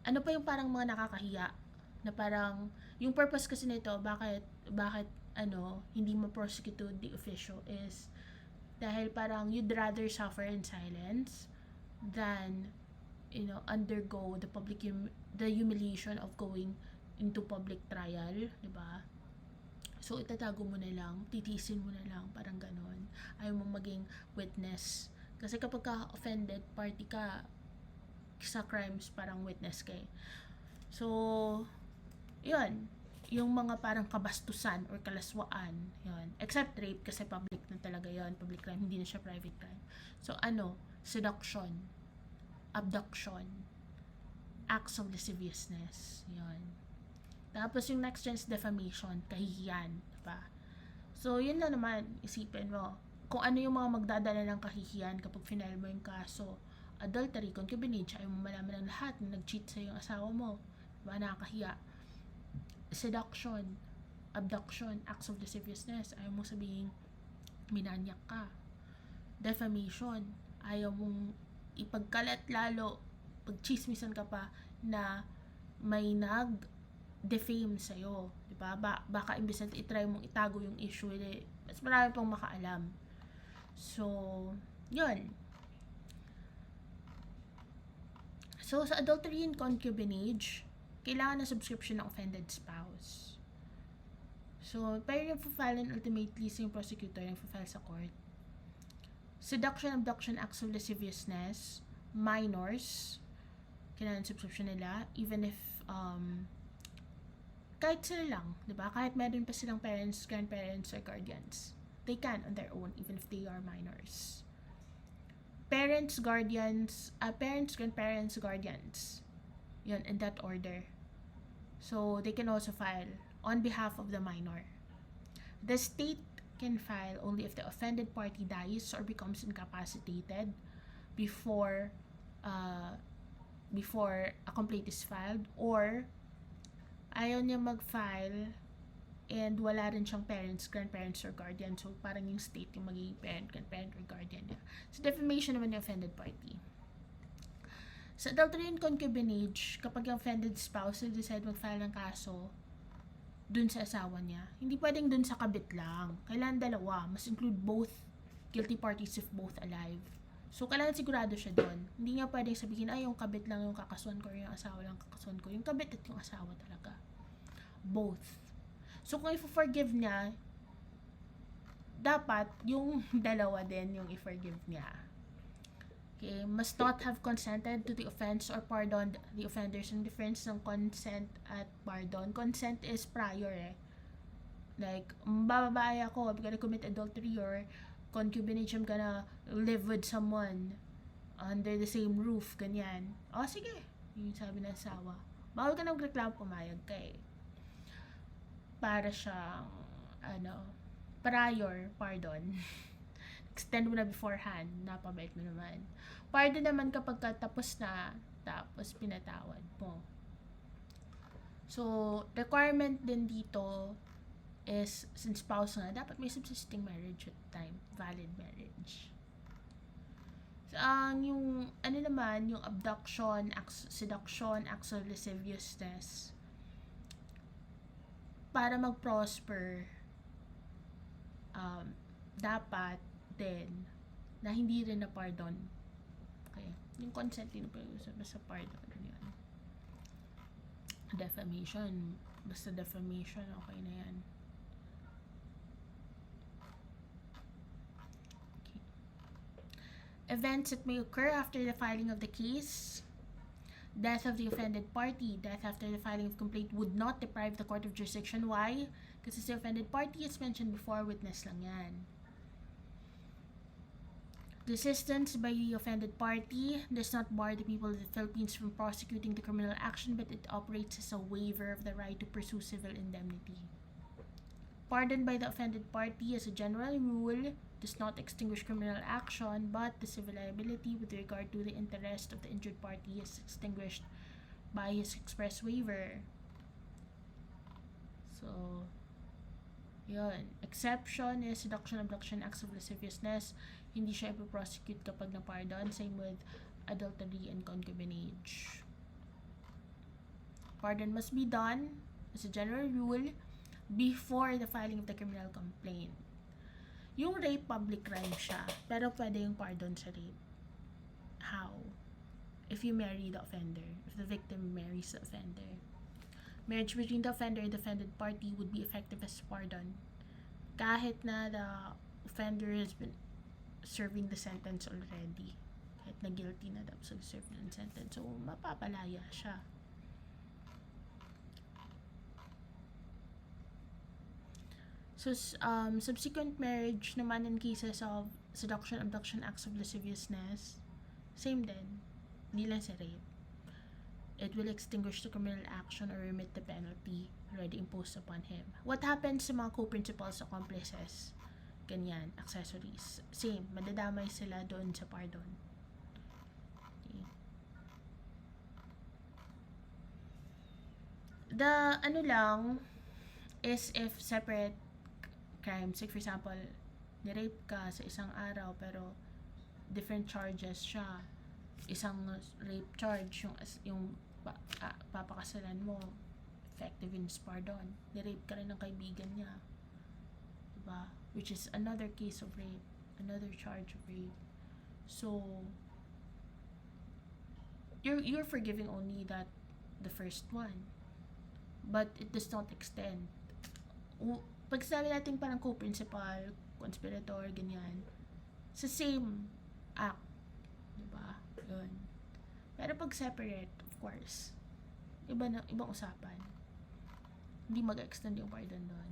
Ano pa yung parang mga nakakahiya? Na parang, yung purpose kasi nito, bakit hindi ma-prosecute the official is dahil parang you'd rather suffer in silence than undergo the humiliation of going into public trial, diba? So, itatago mo na lang, titiisin mo na lang, parang ganon. Ayaw mo maging witness. Kasi kapag ka-offended party ka sa crimes, parang witness ka So, yun. Yung mga parang kabastusan or kalaswaan, yun. Except rape, kasi public na talaga yun. Public crime, hindi na siya private crime. So, seduction, abduction, acts of lasciviousness, yun. Tapos yung next one is defamation, kahihiyan, diba? So, yun lang naman, isipin mo, kung ano yung mga magdadala ng kahihiyan kapag final mo yung kaso. Adultery, concubinage, ayaw mo malaman ng lahat na nag-cheat sa yung asawa mo, diba? Nakakahiya. Seduction, abduction, acts of lasciviousness, ayaw mo sabihin minanyak ka. Defamation, ayaw mong ipagkalat lalo, pagchismisan ka pa na may nag-defame sa'yo, diba? Baka imbis na itry mong itago yung issue, mas marami pang makaalam. So, yun. So, sa adultery and concubinage, kailangan ng subscription ng offended spouse. So, pero yung file and ultimately yung prosecutor yung file sa court. Seduction, abduction, acts of lasciviousness, minors, kailangan subscription nila, even if, kahit sila lang, diba? Kahit meron pa silang parents, grandparents, or guardians. They can on their own, even if they are minors. Parents, grandparents, guardians. Yun, in that order. So, they can also file on behalf of the minor. The state can file only if the offended party dies or becomes incapacitated before a complaint is filed, or ayaw niya mag-file and wala rin siyang parents, grandparents, or guardian. So, parang yung state yung magiging parent, grandparent, or guardian niya. So, defamation naman yung offended party. Sa adultery and concubinage, kapag yung offended spouse will decide mag-file ng kaso dun sa asawa niya, hindi pwedeng dun sa kabit lang. Kailangan dalawa. Must include both guilty parties if both alive. So, kailangan sigurado siya dun. Hindi nga pwedeng sabihin, yung kabit lang yung kakasuhan ko, or yung asawa lang kakasuhan ko. Yung kabit at yung asawa talaga. Both. So, kung i-forgive niya, dapat yung dalawa din yung i-forgive niya. Okay, must not have consented to the offense or pardoned the offenders. Yung difference ng consent at pardon. Consent is prior Like, bababae ako, I'm gonna commit adultery or concubinage, I'm gonna live with someone under the same roof, ganyan. Sige. Yung sabi ng asawa. Bawal ka nang reklamo, pumayag ka Para siyang, prior pardon. Extend mo na beforehand, napabait mo naman. Pardon naman kapag tapos na, tapos pinatawad mo. So, requirement din dito is, since spouse nga, dapat may subsisting marriage at the time, valid marriage. So, yung, yung abduction, seduction, acts of lasciviousness, para mag-prosper, dapat din na hindi rin na pardon. Okay. Yung consent din pa sa pardon. Yan. Defamation. Basta defamation, okay na yan. Okay. Events that may occur after the filing of the case. Death of the offended party. Death after the filing of complaint would not deprive the court of jurisdiction. Why? Kasi the offended party, as mentioned before, witness lang yan. Desistance by the offended party does not bar the people of the Philippines from prosecuting the criminal action, but it operates as a waiver of the right to pursue civil indemnity. Pardon by the offended party, as a general rule, does not extinguish criminal action, but the civil liability with regard to the interest of the injured party is extinguished by his express waiver. So, yun. Exception is seduction, abduction, acts of lasciviousness. Hindi siya ipoprosecute kapag na-pardon. Same with adultery and concubinage. Pardon must be done, as a general rule, before the filing of the criminal complaint. Yung rape, public crime siya. Pero pwede yung pardon sa rape. How? If you marry the offender. If the victim marries the offender. Marriage between the offender and the offended party would be effective as pardon. Kahit na the offender has been serving the sentence already. Kahit na guilty na daw sa serving the sentence. So, mapapalaya siya. So, subsequent marriage naman in cases of seduction, abduction, acts of lasciviousness, same din. Hindi lang sa rape. It will extinguish the criminal action or remit the penalty already imposed upon him. What happens sa mga co-principals, accomplices, ganyan, accessories? Same, madadamay sila doon sa pardon. Okay. The ano lang is if separate crimes, like for example, ni-rape ka sa isang araw pero different charges siya. Isang rape charge, yung papakasalan mo, effective in pardon. Ni-rape ka rin ng kaibigan niya. Diba? Which is another case of rape. Another charge of rape. So, you're forgiving only the first one. But it does not extend. Pag sabi natin parang co-principal, conspirator, ganyan, sa same act. Diba? Yun. Pero pag separate, of course, ibang usapan. Hindi mag-extend yung pardon doon.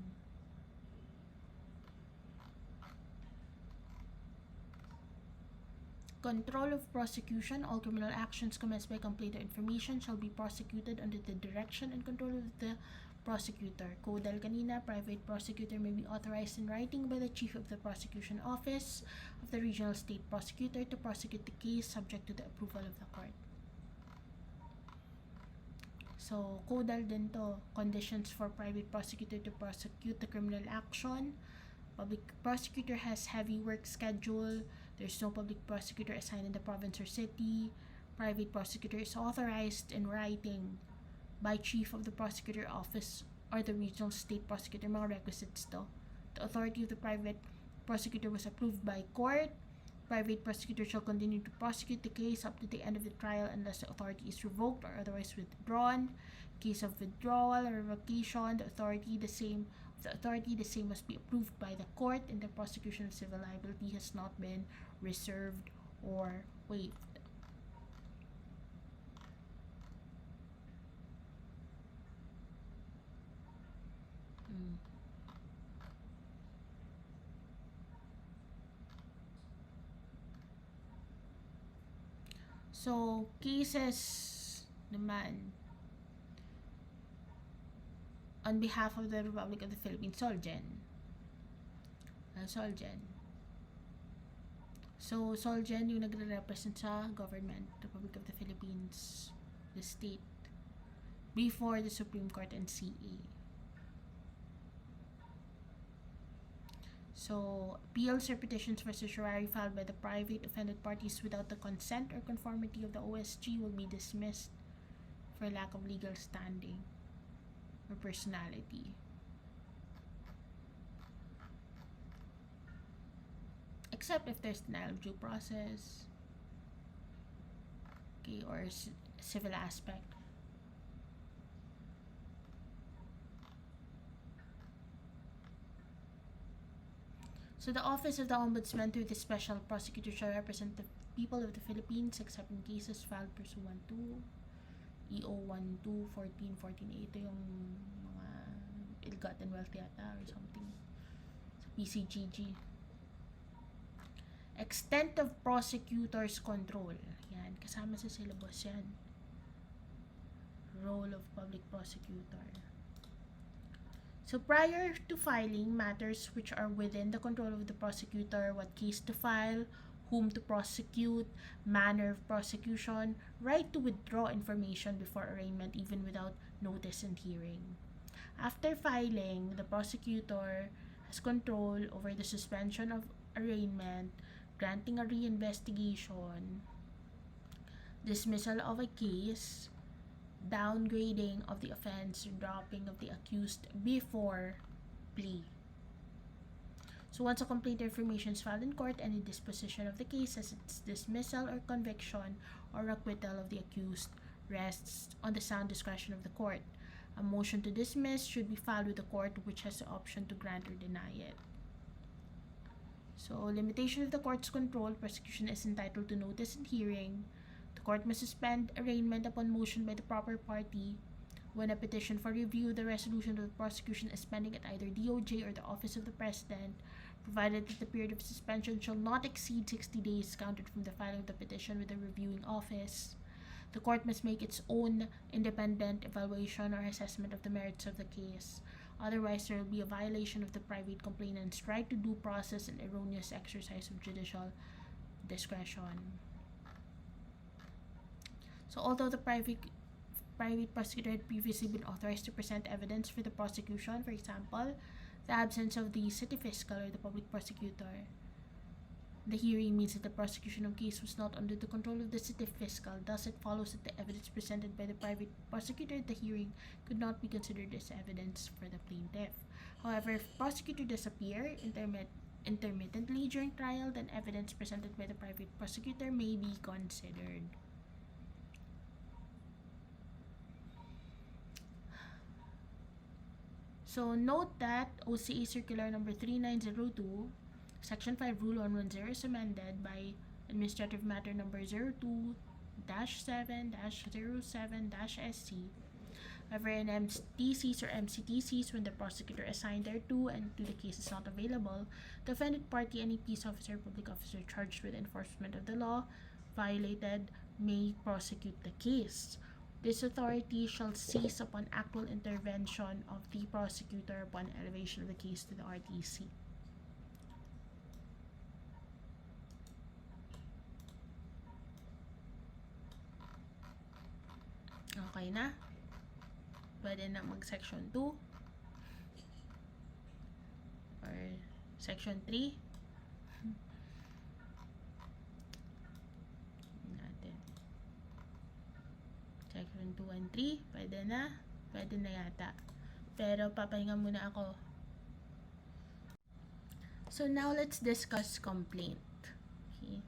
Control of prosecution. All criminal actions commenced by complaint or information shall be prosecuted under the direction and control of the prosecutor. Codal kanina, private prosecutor may be authorized in writing by the chief of the prosecution office of the regional state prosecutor to prosecute the case subject to the approval of the court. So, codal din to. Conditions for private prosecutor to prosecute the criminal action. Public prosecutor has heavy work schedule. There's no public prosecutor assigned in the province or city. Private prosecutor is authorized in writing by chief of the prosecutor office or the regional state prosecutor. Mga requisites to. The authority of the private prosecutor was approved by court. Private prosecutor shall continue to prosecute the case up to the end of the trial unless the authority is revoked or otherwise withdrawn. In case of withdrawal or revocation, the authority the same must be approved by the court, and the prosecution of civil liability has not been reserved or waived. So, cases naman on behalf of the Republic of the Philippines, Solgen. So, Solgen yung nagre-represent sa government, Republic of the Philippines, the state, before the Supreme Court and CA. So, appeals or petitions for certiorari filed by the private offended parties without the consent or conformity of the OSG will be dismissed for lack of legal standing or personality. except if there's denial of due process, okay, or civil aspect. So the Office of the Ombudsman through the Special Prosecutor shall represent the people of the Philippines except in cases filed pursuant to EO 12-14-14A. Ito yung mga ill-gotten wealth yata or something sa PCGG. Extent of prosecutor's control. Yan, kasama sa syllabus yan. Role of public prosecutor. So prior to filing, matters which are within the control of the prosecutor, what case to file, whom to prosecute, manner of prosecution, right to withdraw information before arraignment even without notice and hearing. After filing, the prosecutor has control over the suspension of arraignment, granting a reinvestigation, dismissal of a case, downgrading of the offense, dropping of the accused before plea. So once a complaint or information is filed in court, any disposition of the case as its dismissal or conviction or acquittal of the accused rests on the sound discretion of the court. A motion to dismiss should be filed with the court, which has the option to grant or deny it. So limitation of the court's control, prosecution is entitled to notice and hearing. The court must suspend arraignment upon motion by the proper party when a petition for review of the resolution of the prosecution is pending at either DOJ or the Office of the President, provided that the period of suspension shall not exceed 60 days counted from the filing of the petition with the reviewing office. The court must make its own independent evaluation or assessment of the merits of the case. Otherwise, there will be a violation of the private complainant's right to due process and erroneous exercise of judicial discretion. So although the private prosecutor had previously been authorized to present evidence for the prosecution, for example, the absence of the city fiscal or the public prosecutor, the hearing means that the prosecution of case was not under the control of the city fiscal. Thus, it follows that the evidence presented by the private prosecutor at the hearing could not be considered as evidence for the plaintiff. However, if the prosecutor does appear intermittently during trial, then evidence presented by the private prosecutor may be considered. So note that OCA Circular number 3902, Section 5, Rule 110 is amended by Administrative Matter number 02-7-07-SC. However, in MTCs or MCTCs, when the prosecutor assigned thereto and to the case is not available, the offended party, any peace officer or public officer charged with enforcement of the law violated, may prosecute the case. This authority shall cease upon actual intervention of the prosecutor upon elevation of the case to the RTC. Okay na? Pwede na mag-section 2 or section 3. Section 2 and 3, pwede na yata. Pero papahinga muna ako. So now let's discuss complaint. Okay.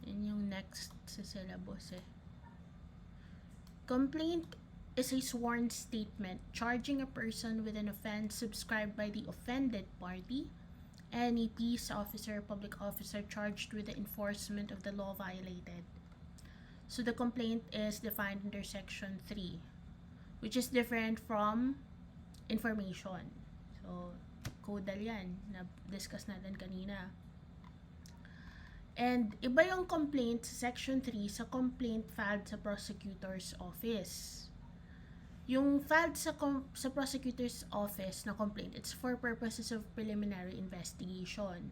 Yun yung next sa syllabus eh. Complaint is a sworn statement charging a person with an offense subscribed by the offended party, any peace officer or public officer charged with the enforcement of the law violated. So the complaint is defined under Section 3, which is different from information. So, codal yan, na-discuss natin kanina. And iba yung complaint sa Section 3 sa complaint filed sa prosecutor's office. Yung filed sa prosecutor's office na complaint, it's for purposes of preliminary investigation.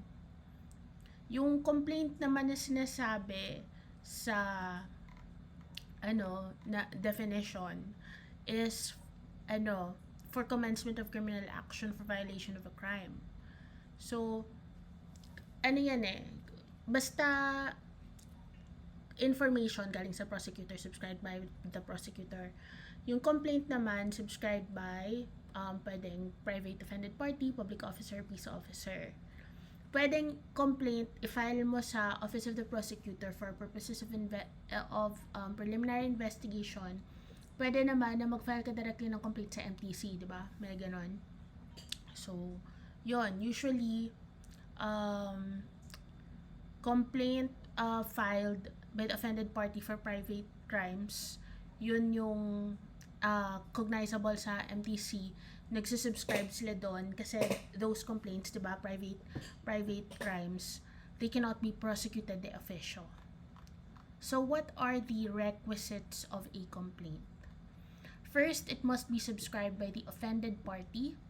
Yung complaint naman na sinasabi sa na definition is for commencement of criminal action for violation of a crime. So yan basta information galing sa prosecutor, subscribed by the prosecutor. Yung complaint naman subscribed by pwedeng private offended party, public officer, peace officer. pwedeng complaint i-file mo sa Office of the Prosecutor for purposes of preliminary investigation. Pwede naman na mag-file ka directly ng complaint sa MTC, di ba? May ganon. So, yon usually complaint filed by the offended party for private crimes, yun yung cognizable sa MTC. Nagsusubscribe sila doon kasi those complaints, diba, private crimes, they cannot be prosecuted de officio. So what are the requisites of a complaint? First, it must be subscribed by the offended party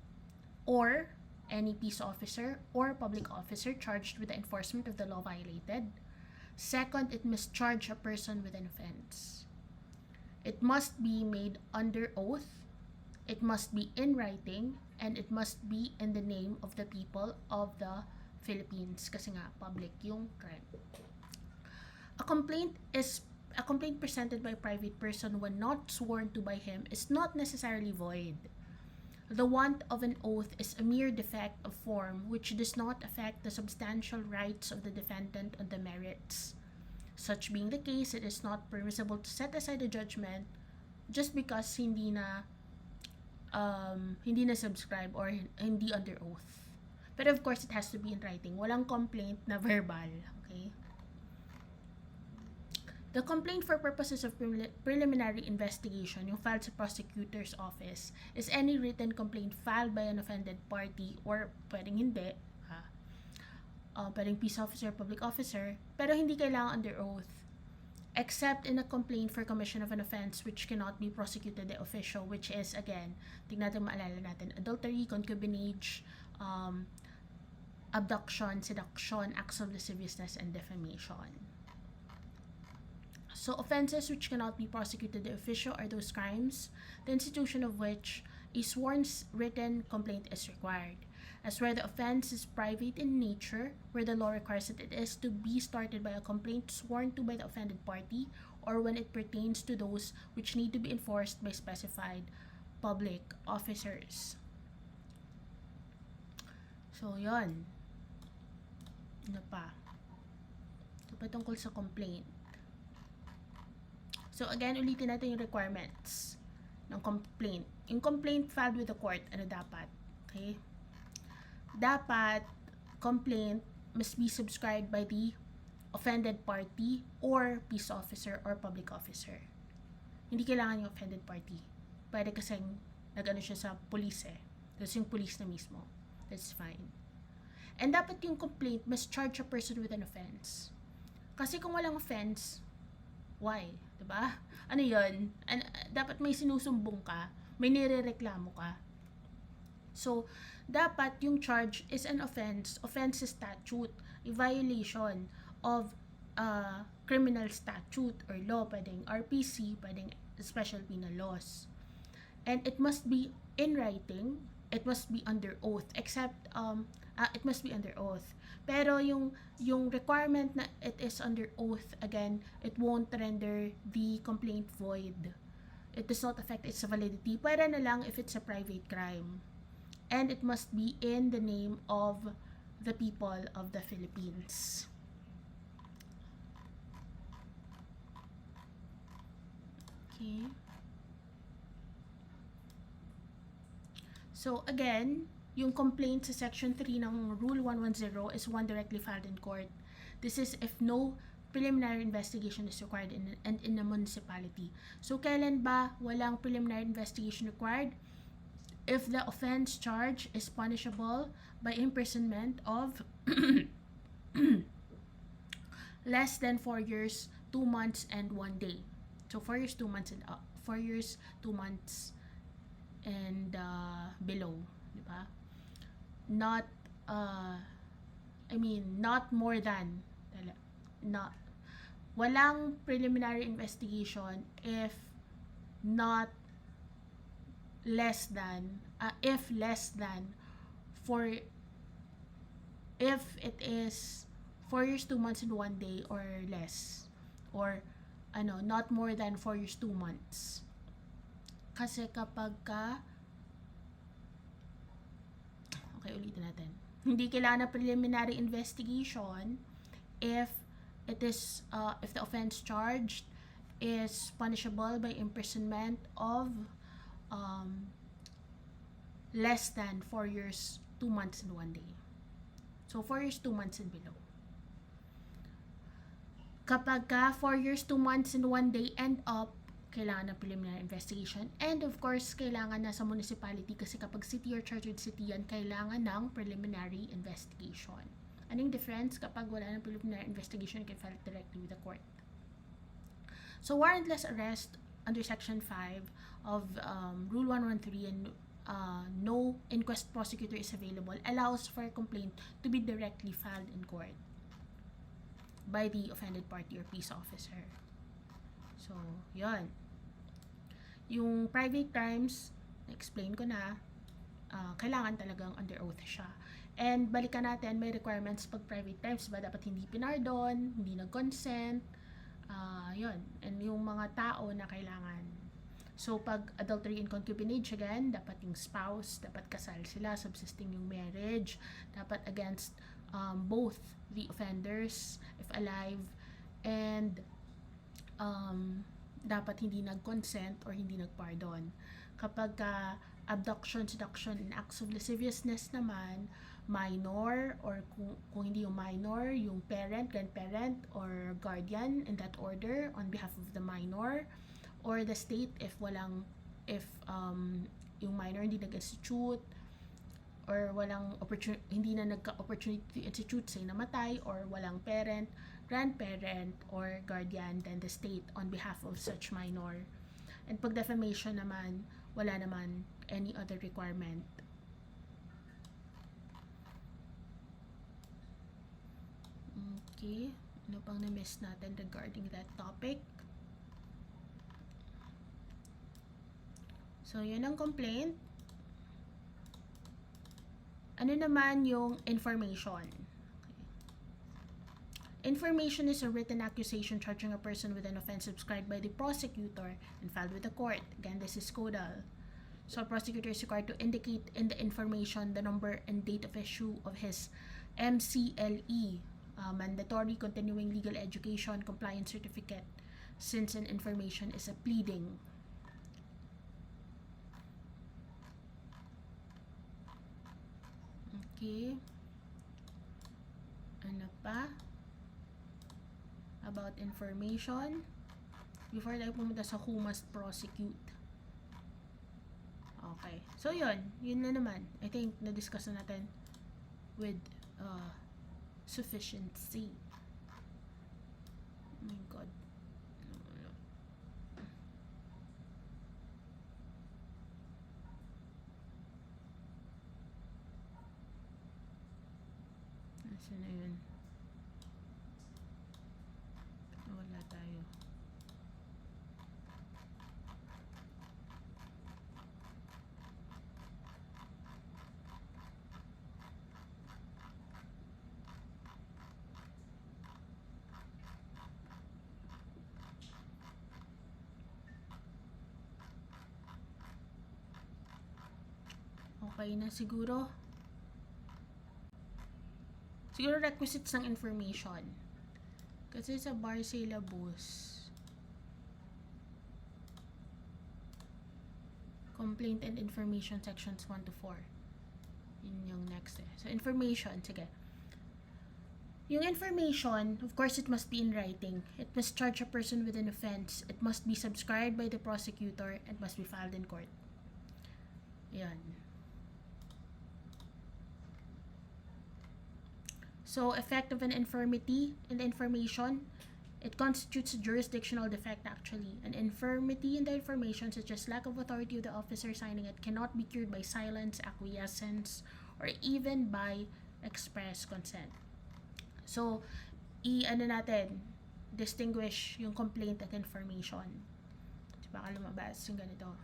or any peace officer or public officer charged with the enforcement of the law violated. Second, it must charge a person with an offense. It must be made under oath. It must be in writing, and it must be in the name of the people of the Philippines kasi nga public yung crime. A complaint presented by a private person when not sworn to by him is not necessarily void. The want of an oath is a mere defect of form which does not affect the substantial rights of the defendant on the merits. Such being the case, it is not permissible to set aside a judgment just because hindi na subscribe or hindi under oath. But of course, it has to be in writing. Walang complaint na verbal. Okay? The complaint for purposes of preliminary investigation, yung filed sa prosecutor's office, is any written complaint filed by an offended party or pwedeng hindi, pwedeng peace officer, public officer, pero hindi kailangan under oath. Except in a complaint for commission of an offense which cannot be prosecuted de officio, which is, again, tignan natin, maalala natin, adultery, concubinage, abduction, seduction, acts of lasciviousness, and defamation. So, offenses which cannot be prosecuted de officio are those crimes, the institution of which a sworn written complaint is required, as where the offense is private in nature, where the law requires that it is to be started by a complaint sworn to by the offended party, or when it pertains to those which need to be enforced by specified public officers. So, yon. Ano pa? Ito pa tungkol sa complaint. So, again, ulitin natin yung requirements ng complaint. Yung complaint filed with the court, ano dapat? Okay? Dapat, complaint must be subscribed by the offended party or peace officer or public officer. Hindi kailangan yung offended party. Pwede kasing nag-ano siya sa police eh. Tapos yung police na mismo. That's fine. And dapat yung complaint must charge a person with an offense. Kasi kung walang offense, why? Diba? Ano yun? Dapat may sinusumbong ka, may nirereklamo ka. So, dapat yung charge is an offense statute, a violation of criminal statute or law, pwedeng RPC, pwedeng special penal laws. And it must be in writing, it must be under oath, except, it must be under oath. Pero yung requirement na it is under oath, again, it won't render the complaint void. It does not affect its validity. Pwede na lang if it's a private crime. And it must be in the name of the people of the Philippines. Okay. So, again, yung complaint sa Section 3 ng Rule 110 is one directly filed in court. This is if no preliminary investigation is required in a municipality. So, kailan ba walang preliminary investigation required? If the offense charge is punishable by imprisonment of less than 4 years, 2 months, and 1 day. So, 4 years, 2 months, and 4 years, 2 months, and below, di ba? Not more than, walang preliminary investigation if not less than, if it is 4 years, 2 months, and 1 day or less, or not more than 4 years, 2 months. Kasi kapag ka, okay, ulitin natin. Hindi kailangan ng preliminary investigation if if the offense charged is punishable by imprisonment of less than 4 years, 2 months, and 1 day. So, 4 years, 2 months, and below. Kapag ka 4 years, 2 months, and 1 day and up, kailangan ng preliminary investigation. And of course, kailangan na sa municipality kasi kapag city or chartered city yan, kailangan ng preliminary investigation. Anong difference? Kapag wala ng preliminary investigation, you can file it directly with the court. So, warrantless arrest under Section 5 of Rule 113 and no inquest prosecutor is available allows for a complaint to be directly filed in court by the offended party or peace officer. So, yun. Yung private crimes, na-explain ko na, kailangan talagang under oath siya. And balikan natin, may requirements pag private crimes, ba dapat hindi pinardon, hindi nag-consent, yun. And yung mga tao na kailangan. So, pag adultery and concubinage, again, dapat yung spouse, dapat kasal sila, subsisting yung marriage, dapat against both the offenders, if alive, and dapat hindi nag-consent or hindi nag-pardon. Kapag abduction, seduction, and acts of lasciviousness naman, minor, or kung hindi yung minor, yung parent, grandparent, or guardian in that order on behalf of the minor, or the state if yung minor hindi nag-institute, or hindi na nagka-opportunity to institute, say namatay, or walang parent, grandparent, or guardian, then the state on behalf of such minor. And pag defamation naman, wala naman any other requirement. Okay, ano pang na-miss natin regarding that topic? So, yun ang complaint. Ano naman yung information? Information is a written accusation charging a person with an offense subscribed by the prosecutor and filed with the court. Again, this is codal. So, a prosecutor is required to indicate in the information the number and date of issue of his MCLE, mandatory continuing legal education compliance certificate, since an information is a pleading. Okay. Ano pa? About information. Before tayo pumunta sa who must prosecute. Okay. So, yun. Yun na naman. I think na-discuss na natin with sufficiency. Oh my God. Nasaan na yun? Wala tayo. Okay na siguro. Siguro requisites ng information. Kasi sa Bar Syllabus, complaint and information sections 1 to 4. Yun yung next eh. So, information. Sige. Yung information, of course, it must be in writing. It must charge a person with an offense. It must be subscribed by the prosecutor and must be filed in court. Yan. So, effect of an infirmity in the information, it constitutes a jurisdictional defect actually. An infirmity in the information, such as lack of authority of the officer signing it, cannot be cured by silence, acquiescence, or even by express consent. So, distinguish yung complaint at information. So, baka lumabas yung ganito.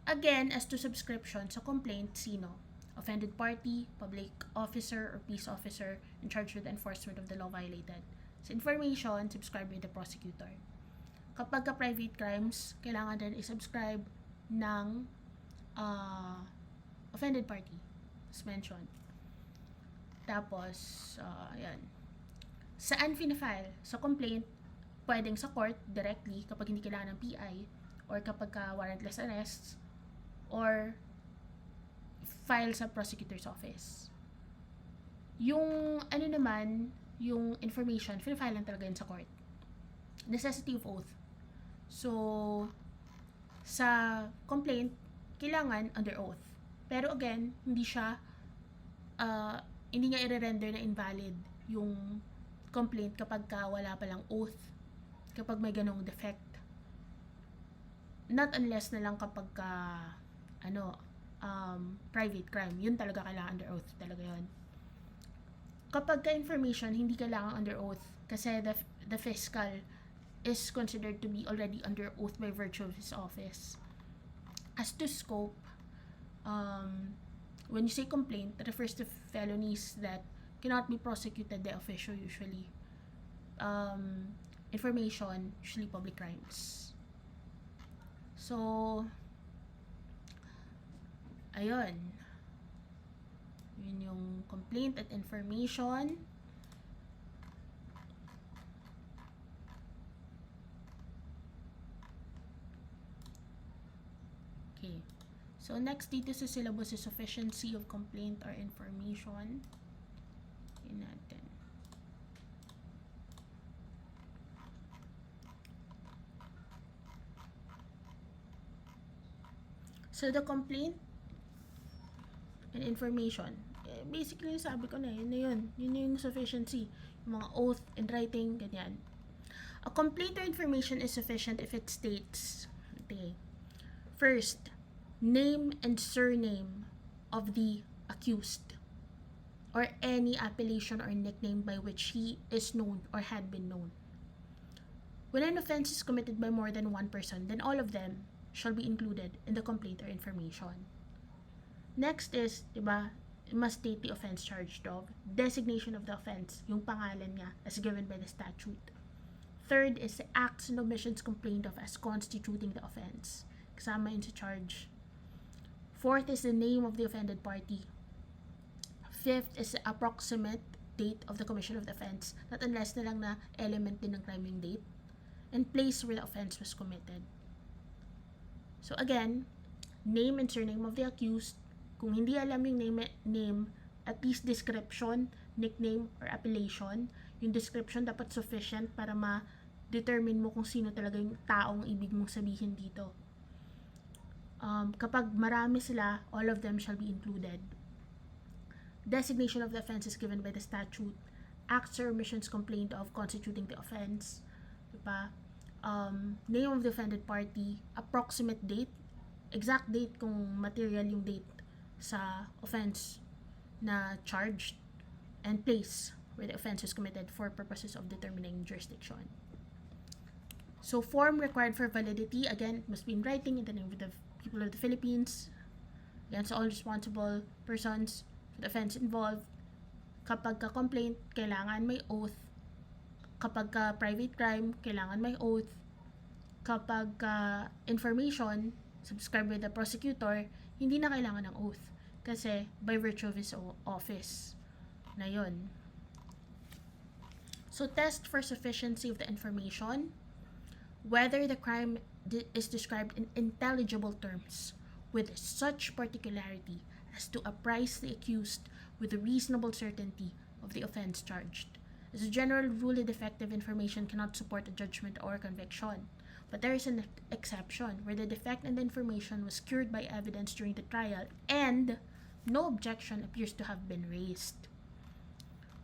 Again, as to subscription, sa complaint, sino? Offended party, public officer, or peace officer in charge with enforcement of the law violated. Sa information, subscribe by the prosecutor. Kapag ka private crimes, kailangan din i-subscribe ng offended party, as mentioned. Tapos, yan. Saan fina-file? Sa complaint, pwedeng sa court directly kapag hindi kailangan ng PI, or kapag warrantless arrests, or file sa prosecutor's office. Yung ano naman, yung information, file lang talaga yun sa court. Necessity of oath. So, sa complaint, kailangan under oath. Pero again, hindi niya i-render na invalid yung complaint kapag wala palang oath, kapag may ganong defect. Not unless na lang kapag private crime. Yun talaga kailangan under oath talaga yun. Kapag information, hindi kailangan under oath kasi the fiscal is considered to be already under oath by virtue of his office. As to scope, when you say complaint, it refers to felonies that cannot be prosecuted de officio usually. Information, usually public crimes. So, ayun. Yun yung complaint at information. Okay. So, next dito sa syllabus is sufficiency of complaint or information. Yun natin. So, the complaint and information, basically, sabi ko na, yun na yun. Yun yung sufficiency. Yung mga oath and writing, ganyan. A complaint or information is sufficient if it states, okay, first, name and surname of the accused, or any appellation or nickname by which he is known or had been known. When an offense is committed by more than one person, then all of them shall be included in the complaint or information. Next is, diba, it must state the offense charged of, designation of the offense, yung pangalan niya as given by the statute. Third is the acts and omissions complained of as constituting the offense. Kasama yun sa charge. Fourth is the name of the offended party. Fifth is the approximate date of the commission of the offense, not unless na lang na element din ng crime yung date, and place where the offense was committed. So again, name and surname of the accused. Kung hindi alam yung name, at least description, nickname, or appellation. Yung description dapat sufficient para ma-determine mo kung sino talaga yung taong ibig mong sabihin dito. Kapag marami sila, all of them shall be included. Designation of the offense is given by the statute. Acts or omissions complained of constituting the offense. Diba? Name of the offended party, approximate date, exact date kung material yung date sa offense na charged, and place where the offense was committed for purposes of determining jurisdiction. So, form required for validity, again, it must be in writing in the name of the people of the Philippines, against all responsible persons for the offense involved. Kapag ka-complaint, kailangan may oath. Kapag ka-private crime, kailangan may oath. Kapag information, subscribed by the prosecutor, hindi na kailangan ng oath. Kasi, by virtue of his office na yun. So, test for sufficiency of the information, whether the crime is described in intelligible terms with such particularity as to apprise the accused with a reasonable certainty of the offense charged. As a general rule, defective information cannot support a judgment or conviction. But there is an exception where the defect in the information was cured by evidence during the trial and no objection appears to have been raised.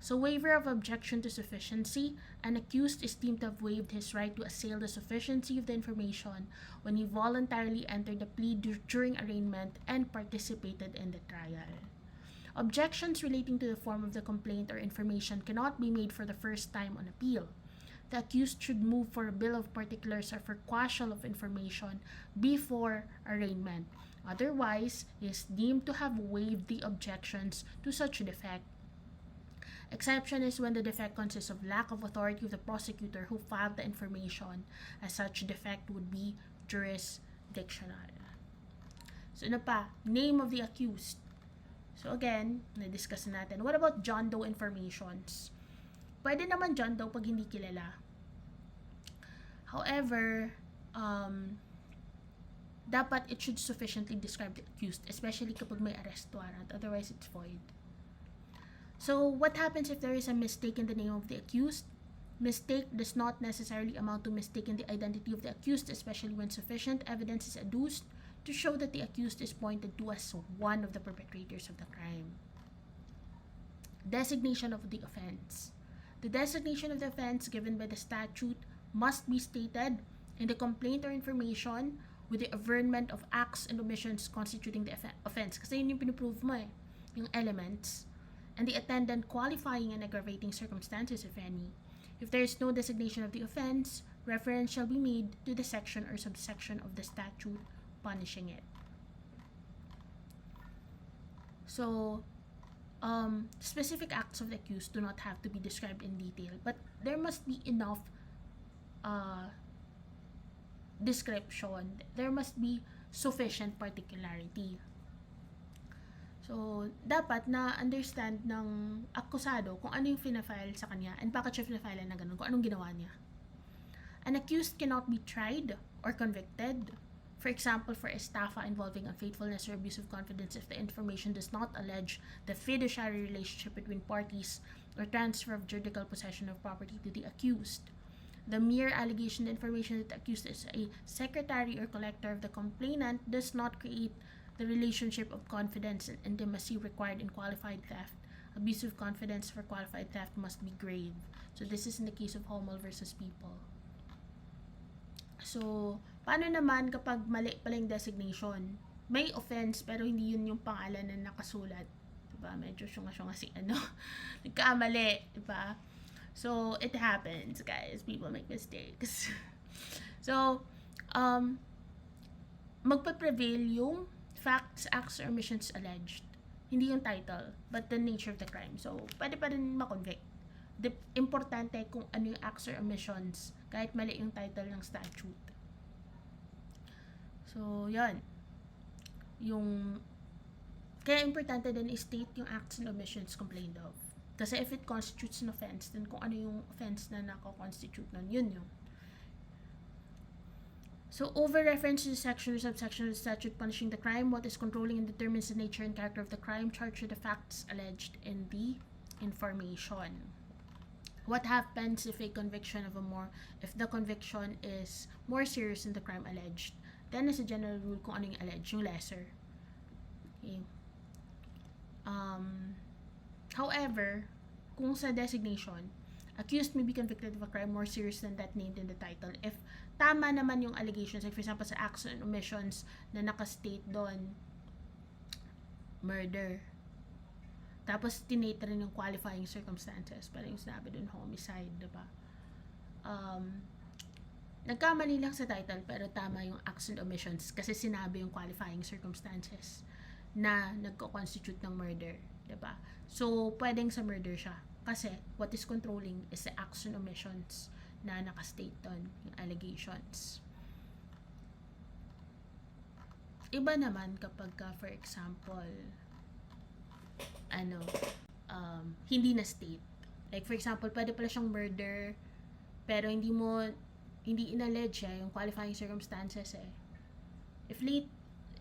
So, waiver of objection to sufficiency, an accused is deemed to have waived his right to assail the sufficiency of the information when he voluntarily entered the plea during arraignment and participated in the trial. Objections relating to the form of the complaint or information cannot be made for the first time on appeal. The accused should move for a bill of particulars or for quashal of information before arraignment. Otherwise, he is deemed to have waived the objections to such defect. Exception is when the defect consists of lack of authority of the prosecutor who filed the information, as such defect would be jurisdictional. So, ano pa? Name of the accused. So again, na-discuss natin. What about John Doe informations? Pwede naman John Doe pag hindi kilala. However, dapat it should sufficiently describe the accused, especially kapag may arrest warrant. Otherwise, it's void. So, what happens if there is a mistake in the name of the accused? Mistake does not necessarily amount to mistaking the identity of the accused, especially when sufficient evidence is adduced to show that the accused is pointed to as one of the perpetrators of the crime. Designation of the offense. The designation of the offense given by the statute must be stated in the complaint or information with the averment of acts and omissions constituting the offense. Kasi yun yung pinuprove mo eh, yung elements. And the attendant qualifying and aggravating circumstances, if any. If there is no designation of the offense, reference shall be made to the section or subsection of the statute punishing it. So, specific acts of the accused do not have to be described in detail, but there must be enough description. There must be sufficient particularity. So, dapat na-understand ng akusado kung ano yung fina-file sa kanya and bakit siya fina-file na ganun, kung anong ginawa niya. An accused cannot be tried or convicted, for example, for estafa involving unfaithfulness or abuse of confidence if the information does not allege the fiduciary relationship between parties or transfer of judicial possession of property to the accused. The mere allegation information that the accused is a secretary or collector of the complainant does not create the relationship of confidence and intimacy required in qualified theft. Abuse of confidence for qualified theft must be grave. So this is in the case of Homel versus People. So, paano naman kapag mali pala yung designation? May offense pero hindi yun yung pangalan na nakasulat. Diba? Medyo syunga-syunga si nagkamali. Diba? So, it happens, guys. People make mistakes. So, magpa-prevail yung facts, acts, or omissions alleged. Hindi yung title, but the nature of the crime. So, pwede pa rin makonvict. Importante kung ano yung acts or omissions, kahit mali yung title ng statute. So, yun. Kaya importante din i-state yung acts and omissions complained of. Kasi if it constitutes an offense, then kung ano yung offense na nako-constitute nun, yun yung. So, over-reference to the section or subsection of the statute punishing the crime, what is controlling and determines the nature and character of the crime, charged with the facts alleged in the information. What happens if the conviction is more serious than the crime alleged? Then, as a general rule, kung ano yung alleged, yung lesser. Okay. However, kung sa designation, accused may be convicted of a crime more serious than that named in the title if tama naman yung allegations, like for example sa acts and omissions na nakastate doon murder, tapos tinate rin yung qualifying circumstances, parang yung sinabi doon homicide, diba? Nagkamali lang sa title pero tama yung acts and omissions kasi sinabi yung qualifying circumstances na nagko-constitute ng murder, diba? So pwedeng sa murder siya kasi what is controlling is the acts and omissions na nakastate doon, yung allegations. Iba naman kapag for example, hindi na state. Like for example, pwede pala siyang murder, pero hindi inallege yung qualifying circumstances eh. If late,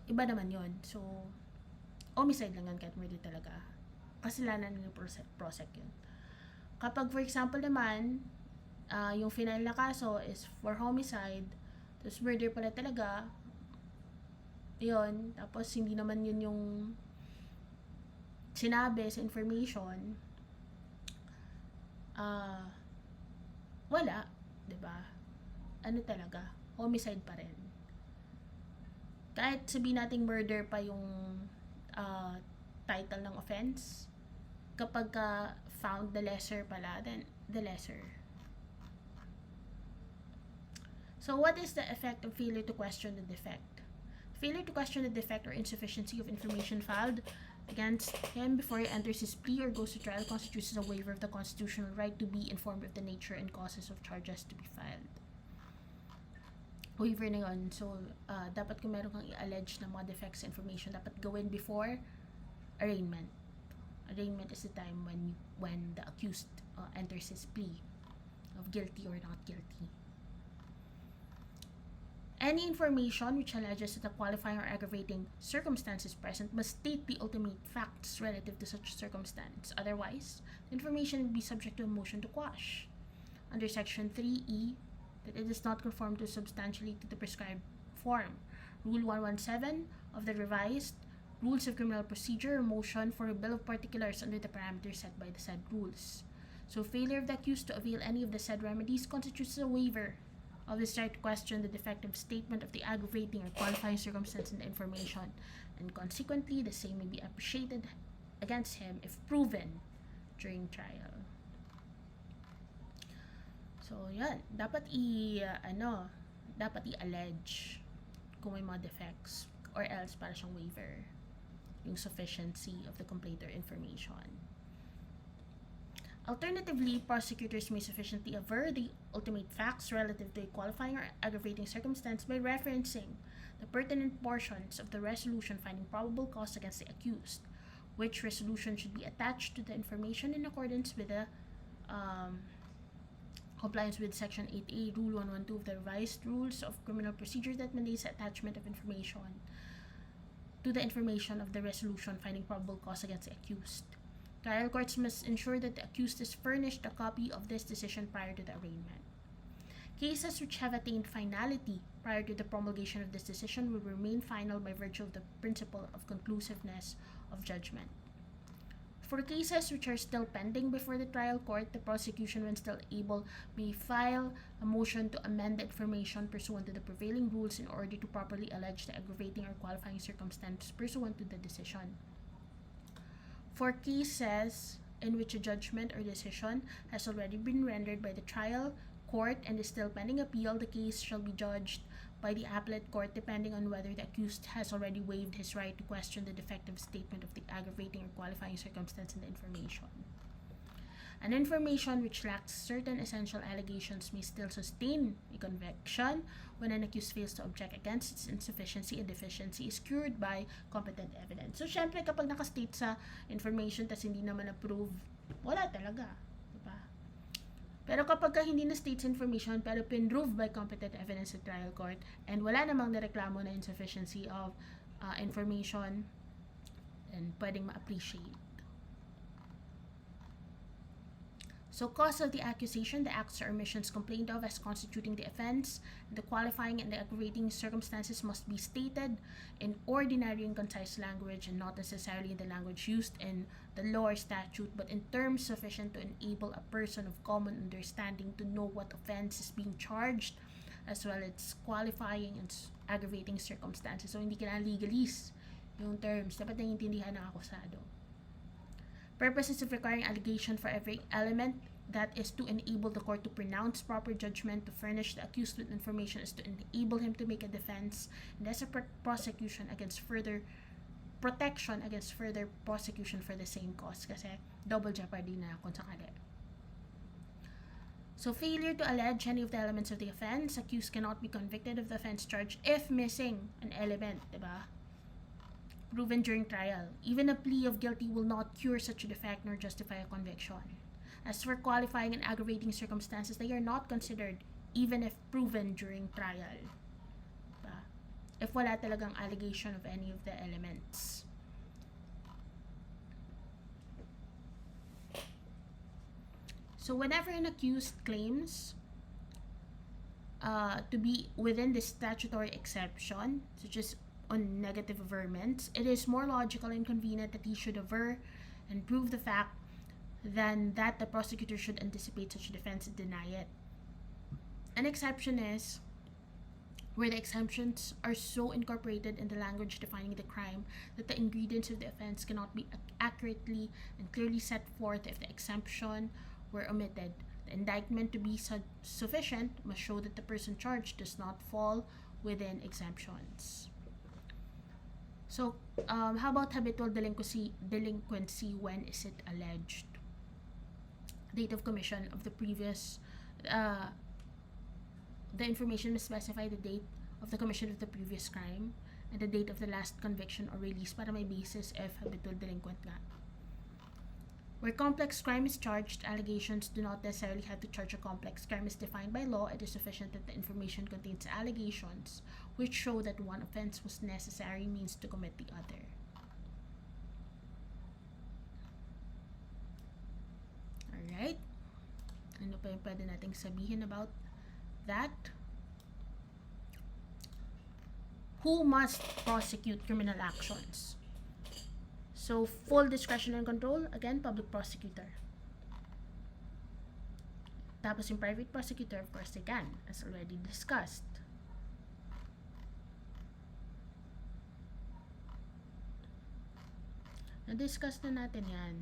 iba naman yon. So, homicide lang yan kahit murder talaga. Kasalanan ng prosec yun. Kapag for example naman, yung final na kaso is for homicide, tapos murder pala talaga, yun, tapos hindi naman yun yung sinabi sa information, wala, diba? Ano talaga, homicide pa rin. Kahit sabihin nating murder pa yung title ng offense, kapag found the lesser pala, then the lesser. So, what is the effect of failure to question the defect? Failure to question the defect or insufficiency of information filed against him before he enters his plea or goes to trial constitutes a waiver of the constitutional right to be informed of the nature and causes of charges to be filed. Waiver na yun. So, dapat kung meron kang i-allege na mga defects information, dapat gawin before arraignment. Arraignment is the time when the accused enters his plea of guilty or not guilty. Any information which alleges that a qualifying or aggravating circumstance is present must state the ultimate facts relative to such circumstance. Otherwise, the information will be subject to a motion to quash. Under Section 3E, that it does not conform to substantially to the prescribed form. Rule 117 of the revised Rules of Criminal Procedure, motion for a bill of particulars under the parameters set by the said rules. So, failure of the accused to avail any of the said remedies constitutes a waiver of his right to question the defective statement of the aggravating or qualifying circumstance in the information, and consequently, the same may be appreciated against him if proven during trial. So, yan. Dapat i-allege kung may mga defects or else para siyang waiver yung sufficiency of the complaint or information. Alternatively, prosecutors may sufficiently aver the ultimate facts relative to a qualifying or aggravating circumstance by referencing the pertinent portions of the resolution finding probable cause against the accused, which resolution should be attached to the information in accordance with the compliance with Section 8A, Rule 112 of the Revised Rules of Criminal Procedure that mandates the attachment of information to the information of the resolution finding probable cause against the accused. Trial courts must ensure that the accused is furnished a copy of this decision prior to the arraignment. Cases which have attained finality prior to the promulgation of this decision will remain final by virtue of the principle of conclusiveness of judgment. For cases which are still pending before the trial court, the prosecution, when still able, may file a motion to amend the information pursuant to the prevailing rules in order to properly allege the aggravating or qualifying circumstance pursuant to the decision. For cases in which a judgment or decision has already been rendered by the trial court and is still pending appeal, the case shall be judged by the appellate court depending on whether the accused has already waived his right to question the defective statement of the aggravating or qualifying circumstance in the information. An information which lacks certain essential allegations may still sustain a conviction when an accused fails to object against its insufficiency and deficiency is cured by competent evidence. So, syempre, kapag nakastate sa information tas hindi naman approve, wala talaga. Diba? Pero kapag hindi na state sa information pero pinroved by competent evidence sa trial court and wala namang nareklamo na insufficiency of information, then pwedeng ma-appreciate. So, cause of the accusation, the acts or omissions complained of as constituting the offense, the qualifying and the aggravating circumstances must be stated in ordinary and concise language and not necessarily in the language used in the law or statute, but in terms sufficient to enable a person of common understanding to know what offense is being charged, as well as qualifying and aggravating circumstances. So, hindi kailangan legalese yung terms. Dapat naiintindihan ng akusado. Purposes of requiring allegation for every element, that is to enable the court to pronounce proper judgment, to furnish the accused with information, is to enable him to make a defense, and as a prosecution against further protection against further prosecution for the same cause. Kasi double jeopardy na kung sakali. So, failure to allege any of the elements of the offense, accused cannot be convicted of the offense charged if missing an element, diba? Proven during trial. Even a plea of guilty will not cure such a defect nor justify a conviction. As for qualifying and aggravating circumstances, they are not considered even if proven during trial. Diba? If wala talagang allegation of any of the elements. So whenever an accused claims to be within the statutory exception, such as on negative averments, it is more logical and convenient that he should aver and prove the fact than that the prosecutor should anticipate such a defense and deny it. An exception is where the exemptions are so incorporated in the language defining the crime that the ingredients of the offense cannot be accurately and clearly set forth if the exemption were omitted. The indictment to be sufficient must show that the person charged does not fall within exemptions. So, how about habitual delinquency when is it alleged? Date of commission of the previous, the information must specify the date of the commission of the previous crime, and the date of the last conviction or release para may basis if habitual delinquent nga. Where complex crime is charged, allegations do not necessarily have to charge a complex crime as defined by law. It is sufficient that the information contains allegations which show that one offense was necessary means to commit the other. Alright? Ano pa yung pwede nating sabihin about that? Who must prosecute criminal actions? So, full discretion and control, again, public prosecutor. Tapos yung private prosecutor, of course, they can, as already discussed. Na-discuss na natin yan.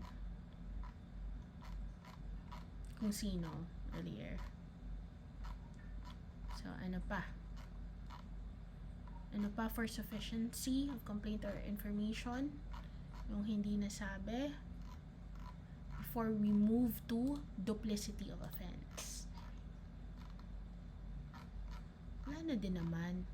Kung sino, earlier. So, ano pa? Ano pa for sufficiency of complaint or information? Yung hindi nasabi before we move to duplicity of offense. Wala na din naman.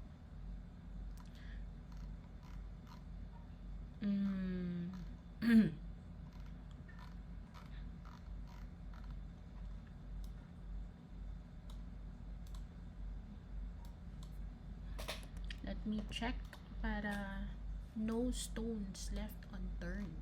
Let me check para no stones left unturned.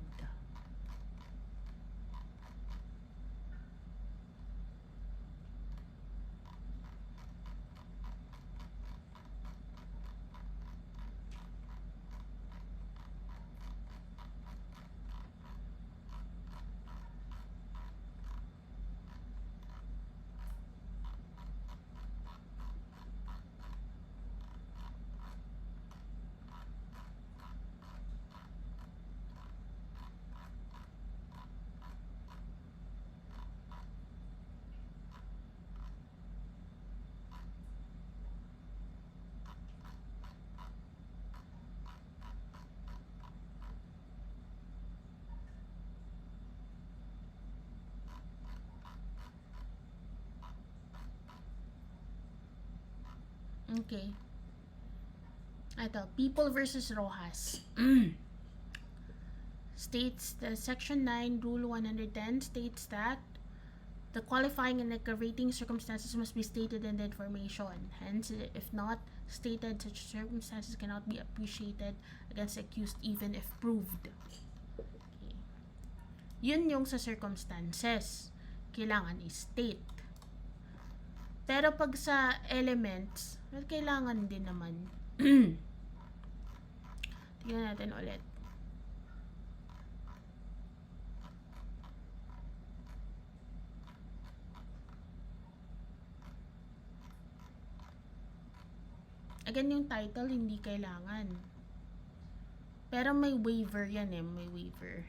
Okay. Ito, People versus Rojas. States the Section 9, Rule 110 states that the qualifying and aggravating circumstances must be stated in the information. Hence, if not stated, such circumstances cannot be appreciated against the accused even if proved. Okay. Yun yung sa circumstances. Kailangan i-state. Pero pag sa elements, well, kailangan din naman. Tingnan natin ulit. Again, yung title, hindi kailangan. Pero may waiver yan eh. May waiver.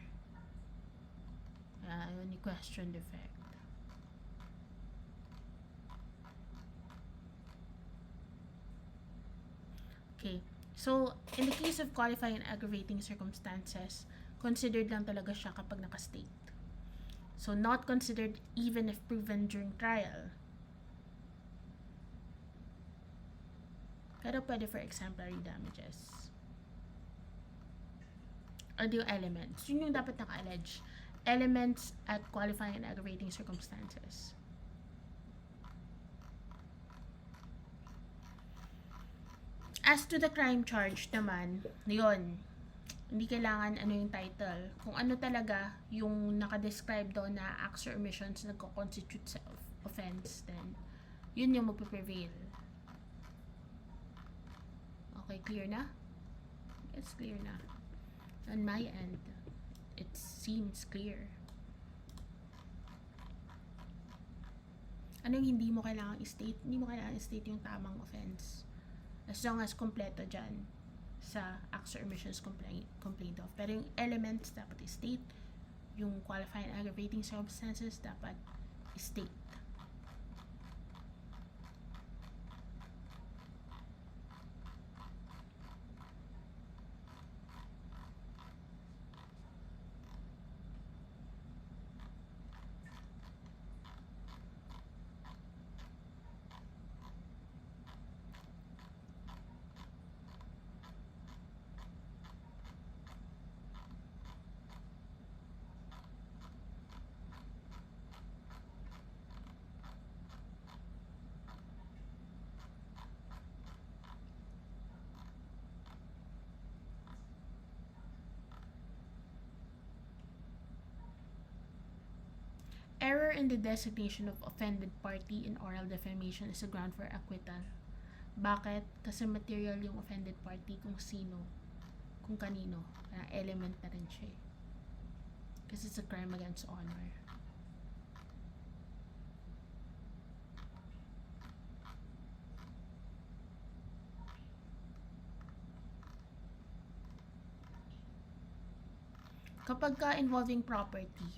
Yun yung question defect. Okay. So, in the case of qualifying and aggravating circumstances, considered lang talaga siya kapag nakastate. So, not considered even if proven during trial. Pero pwede for exemplary damages. Or yung elements. Yun yung dapat naka-allege. Elements at qualifying and aggravating circumstances. As to the crime charge naman, yun, hindi kailangan ano yung title. Kung ano talaga yung nakadescribe doon na acts or omissions na nagko-constitute sa offense, then yun yung magpe-prevail. Okay, clear na? It's clear na. On my end, it seems clear. Anong hindi mo kailangan i-state? Hindi mo kailangan i-state yung tamang offense. As long as kompleto dyan sa acts or omissions complained of. Pero yung elements dapat i-state. Yung qualifying and aggravating circumstances dapat i-state. error in the designation of offended party in oral defamation is a ground for acquittal. Bakit? Kasi material yung offended party kung sino, kung kanino. Element na rin siya. Kasi it's a crime against honor. Kapag ka involving property,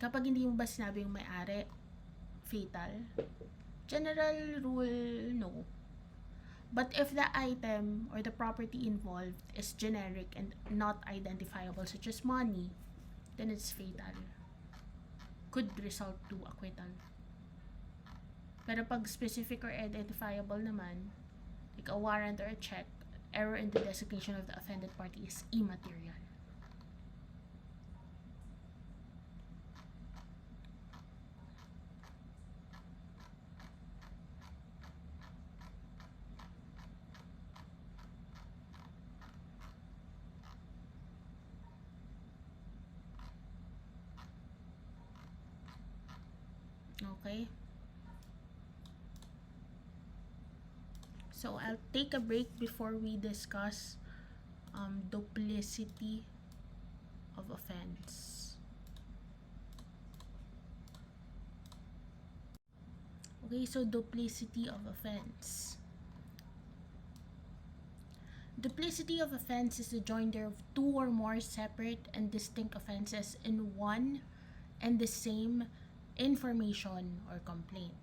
kapag hindi mo ba sinabi yung may-ari, fatal. General rule, no. But if the item or the property involved is generic and not identifiable, such as money, then it's fatal. Could result to acquittal. Pero pag specific or identifiable naman, like a warrant or a check, error in the designation of the offended party is immaterial. Okay? So, I'll take a break before we discuss duplicity of offense. Okay, so duplicity of offense. Duplicity of offense is the joinder of two or more separate and distinct offenses in one and the same information or complaint.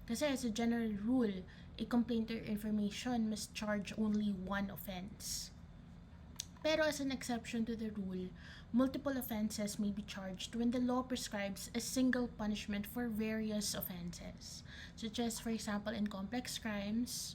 Kasi as a general rule, a complaint or information must charge only one offense. Pero as an exception to the rule, multiple offenses may be charged when the law prescribes a single punishment for various offenses, such as, for example, in complex crimes,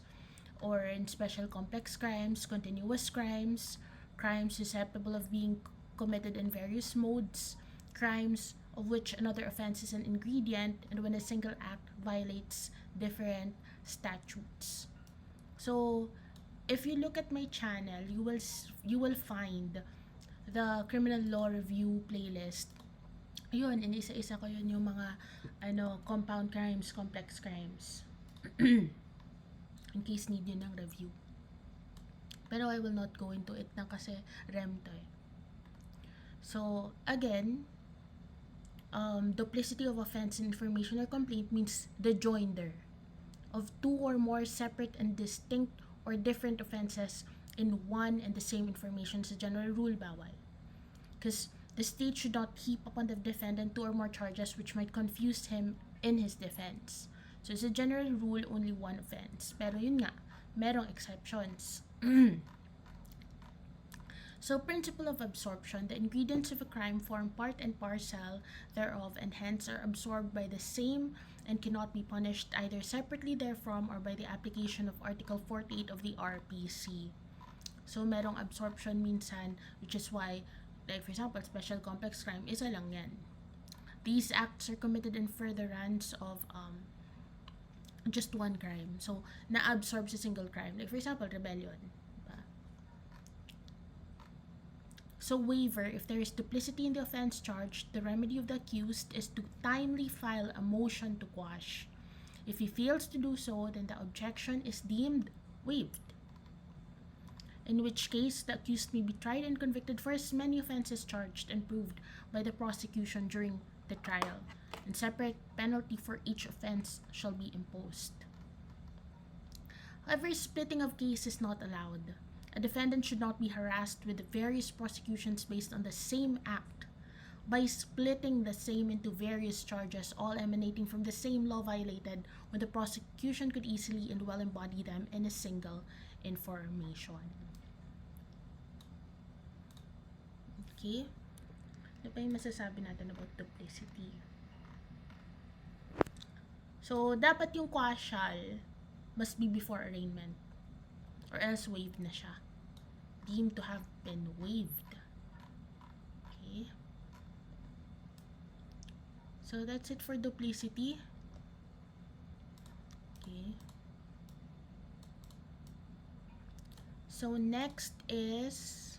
or in special complex crimes, continuous crimes, crimes susceptible of being committed in various modes, crimes of which another offense is an ingredient, and when a single act violates different statutes. So, if you look at my channel, you will find the criminal law review playlist. Yun, inisa-isa ko yun yung mga compound crimes, complex crimes. In case need yun ng review. Pero I will not go into it na kasi rem to eh. So, again, duplicity of offense and information or complaint means the joinder of two or more separate and distinct or different offenses in one and the same information. Sa general rule, bawal. Because the state should not heap upon the defendant two or more charges which might confuse him in his defense. So, as a general rule, only one offense. Pero yun nga, merong exceptions. So, principle of absorption, the ingredients of a crime form part and parcel thereof and hence are absorbed by the same and cannot be punished either separately therefrom or by the application of Article 48 of the RPC. So, merong absorption minsan, which is why, like for example, special complex crime, isa lang yan. These acts are committed in furtherance of just one crime. So, na-absorb sa single crime. Like for example, rebellion. So, waiver, if there is duplicity in the offense charged, the remedy of the accused is to timely file a motion to quash. If he fails to do so, then the objection is deemed waived. In which case, the accused may be tried and convicted for as many offenses charged and proved by the prosecution during the trial, and separate penalty for each offense shall be imposed. However, splitting of case is not allowed. A defendant should not be harassed with various prosecutions based on the same act by splitting the same into various charges, all emanating from the same law violated, when the prosecution could easily and well embody them in a single information. Okay? Ano pa yung masasabi natin about duplicity? So, dapat yung quashal must be before arraignment, or else waived na siya. Deemed to have been waived. Okay. So, that's it for duplicity. Okay. So, next is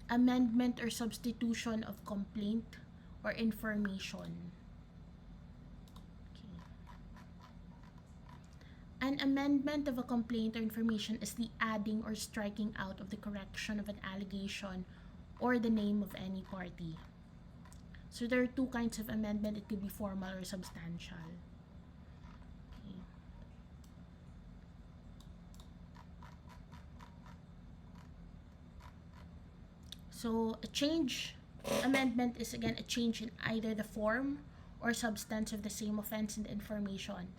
amendment or substitution of complaint or information. Okay. An amendment of a complaint or information is the adding or striking out of the correction of an allegation or the name of any party. So there are two kinds of amendment. It could be formal or substantial. Okay. So a change, amendment is again a change in either the form or substance of the same offense and information.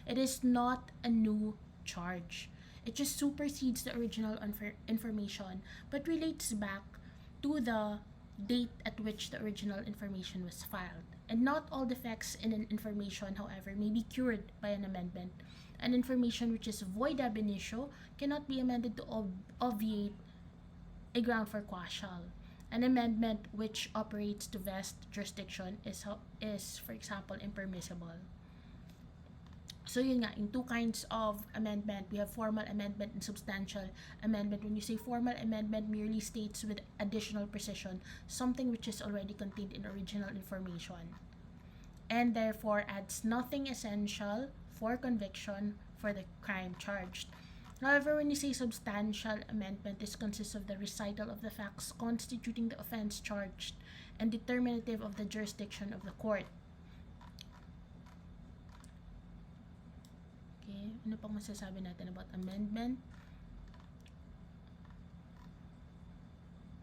It is not a new charge. It just supersedes the original information but relates back to the date at which the original information was filed. And not all defects in an information, however, may be cured by an amendment. An information which is void ab initio cannot be amended to obviate a ground for quashal. An amendment which operates to vest jurisdiction is, for example, impermissible. So yun nga, in two kinds of amendment, we have formal amendment and substantial amendment. When you say formal amendment, merely states with additional precision something which is already contained in original information, and therefore adds nothing essential for conviction for the crime charged. However, when you say substantial amendment, this consists of the recital of the facts constituting the offense charged and determinative of the jurisdiction of the court. Okay, ano pang masasabi natin about amendment?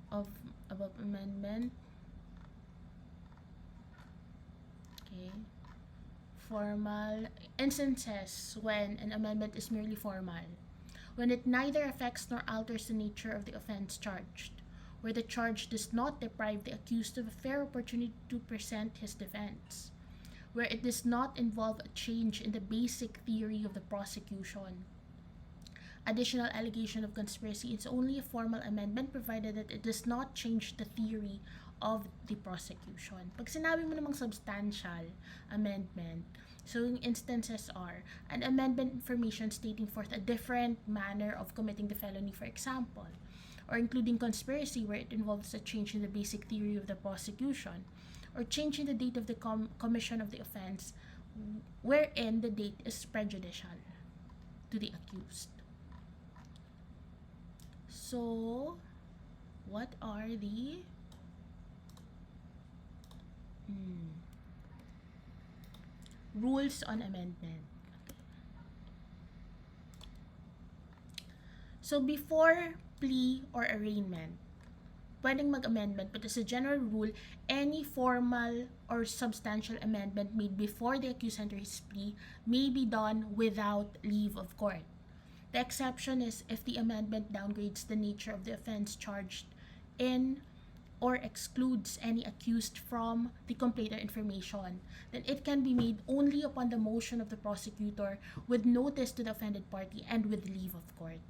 About amendment. Okay. Formal instances when an amendment is merely formal. When it neither affects nor alters the nature of the offense charged, where the charge does not deprive the accused of a fair opportunity to present his defense, where it does not involve a change in the basic theory of the prosecution. Additional allegation of conspiracy is only a formal amendment provided that it does not change the theory of the prosecution. Pag sinabi mo namang substantial amendment, so yung instances are an amendment information stating forth a different manner of committing the felony, for example, or including conspiracy where it involves a change in the basic theory of the prosecution, or change in the date of the commission of the offense wherein the date is prejudicial to the accused. So, what are the rules on amendment? So, before plea or arraignment, pwedeng mag-amendment, but as a general rule, any formal or substantial amendment made before the accused enters his plea may be done without leave of court. The exception is if the amendment downgrades the nature of the offense charged in or excludes any accused from the complaint or information, then it can be made only upon the motion of the prosecutor with notice to the offended party and with leave of court.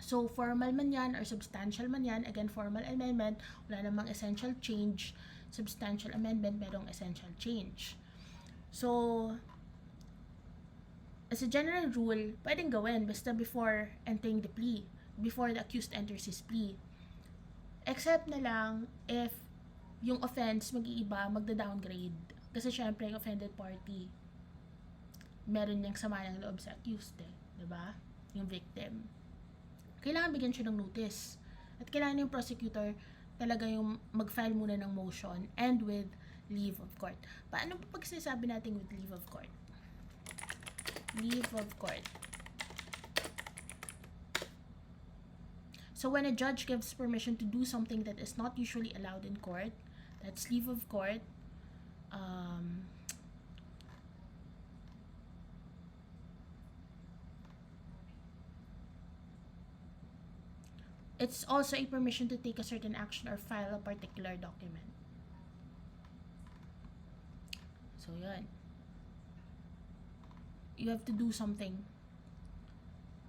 So, formal man yan or substantial man yan, again, formal amendment, wala namang essential change. Substantial amendment, merong essential change. So, as a general rule, pwedeng gawin basta before entering the plea, before the accused enters his plea. Except na lang if yung offense mag-iiba, magda-downgrade. Kasi syempre yung offended party, meron niyang sama ng loob sa accused diba? Yung victim. Kailangan bigyan siya ng notice. At kailangan yung prosecutor talaga yung mag-file muna ng motion and with leave of court. Paano pa pag sinasabi natin with leave of court? Leave of court. So when a judge gives permission to do something that is not usually allowed in court, that's leave of court. It's also a permission to take a certain action or file a particular document. So yun. You have to do something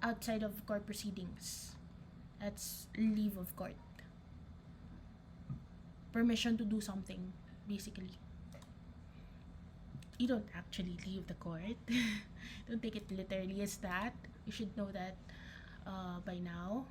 outside of court proceedings. That's leave of court. Permission to do something, basically. You don't actually leave the court. Don't take it literally as that. You should know that by now.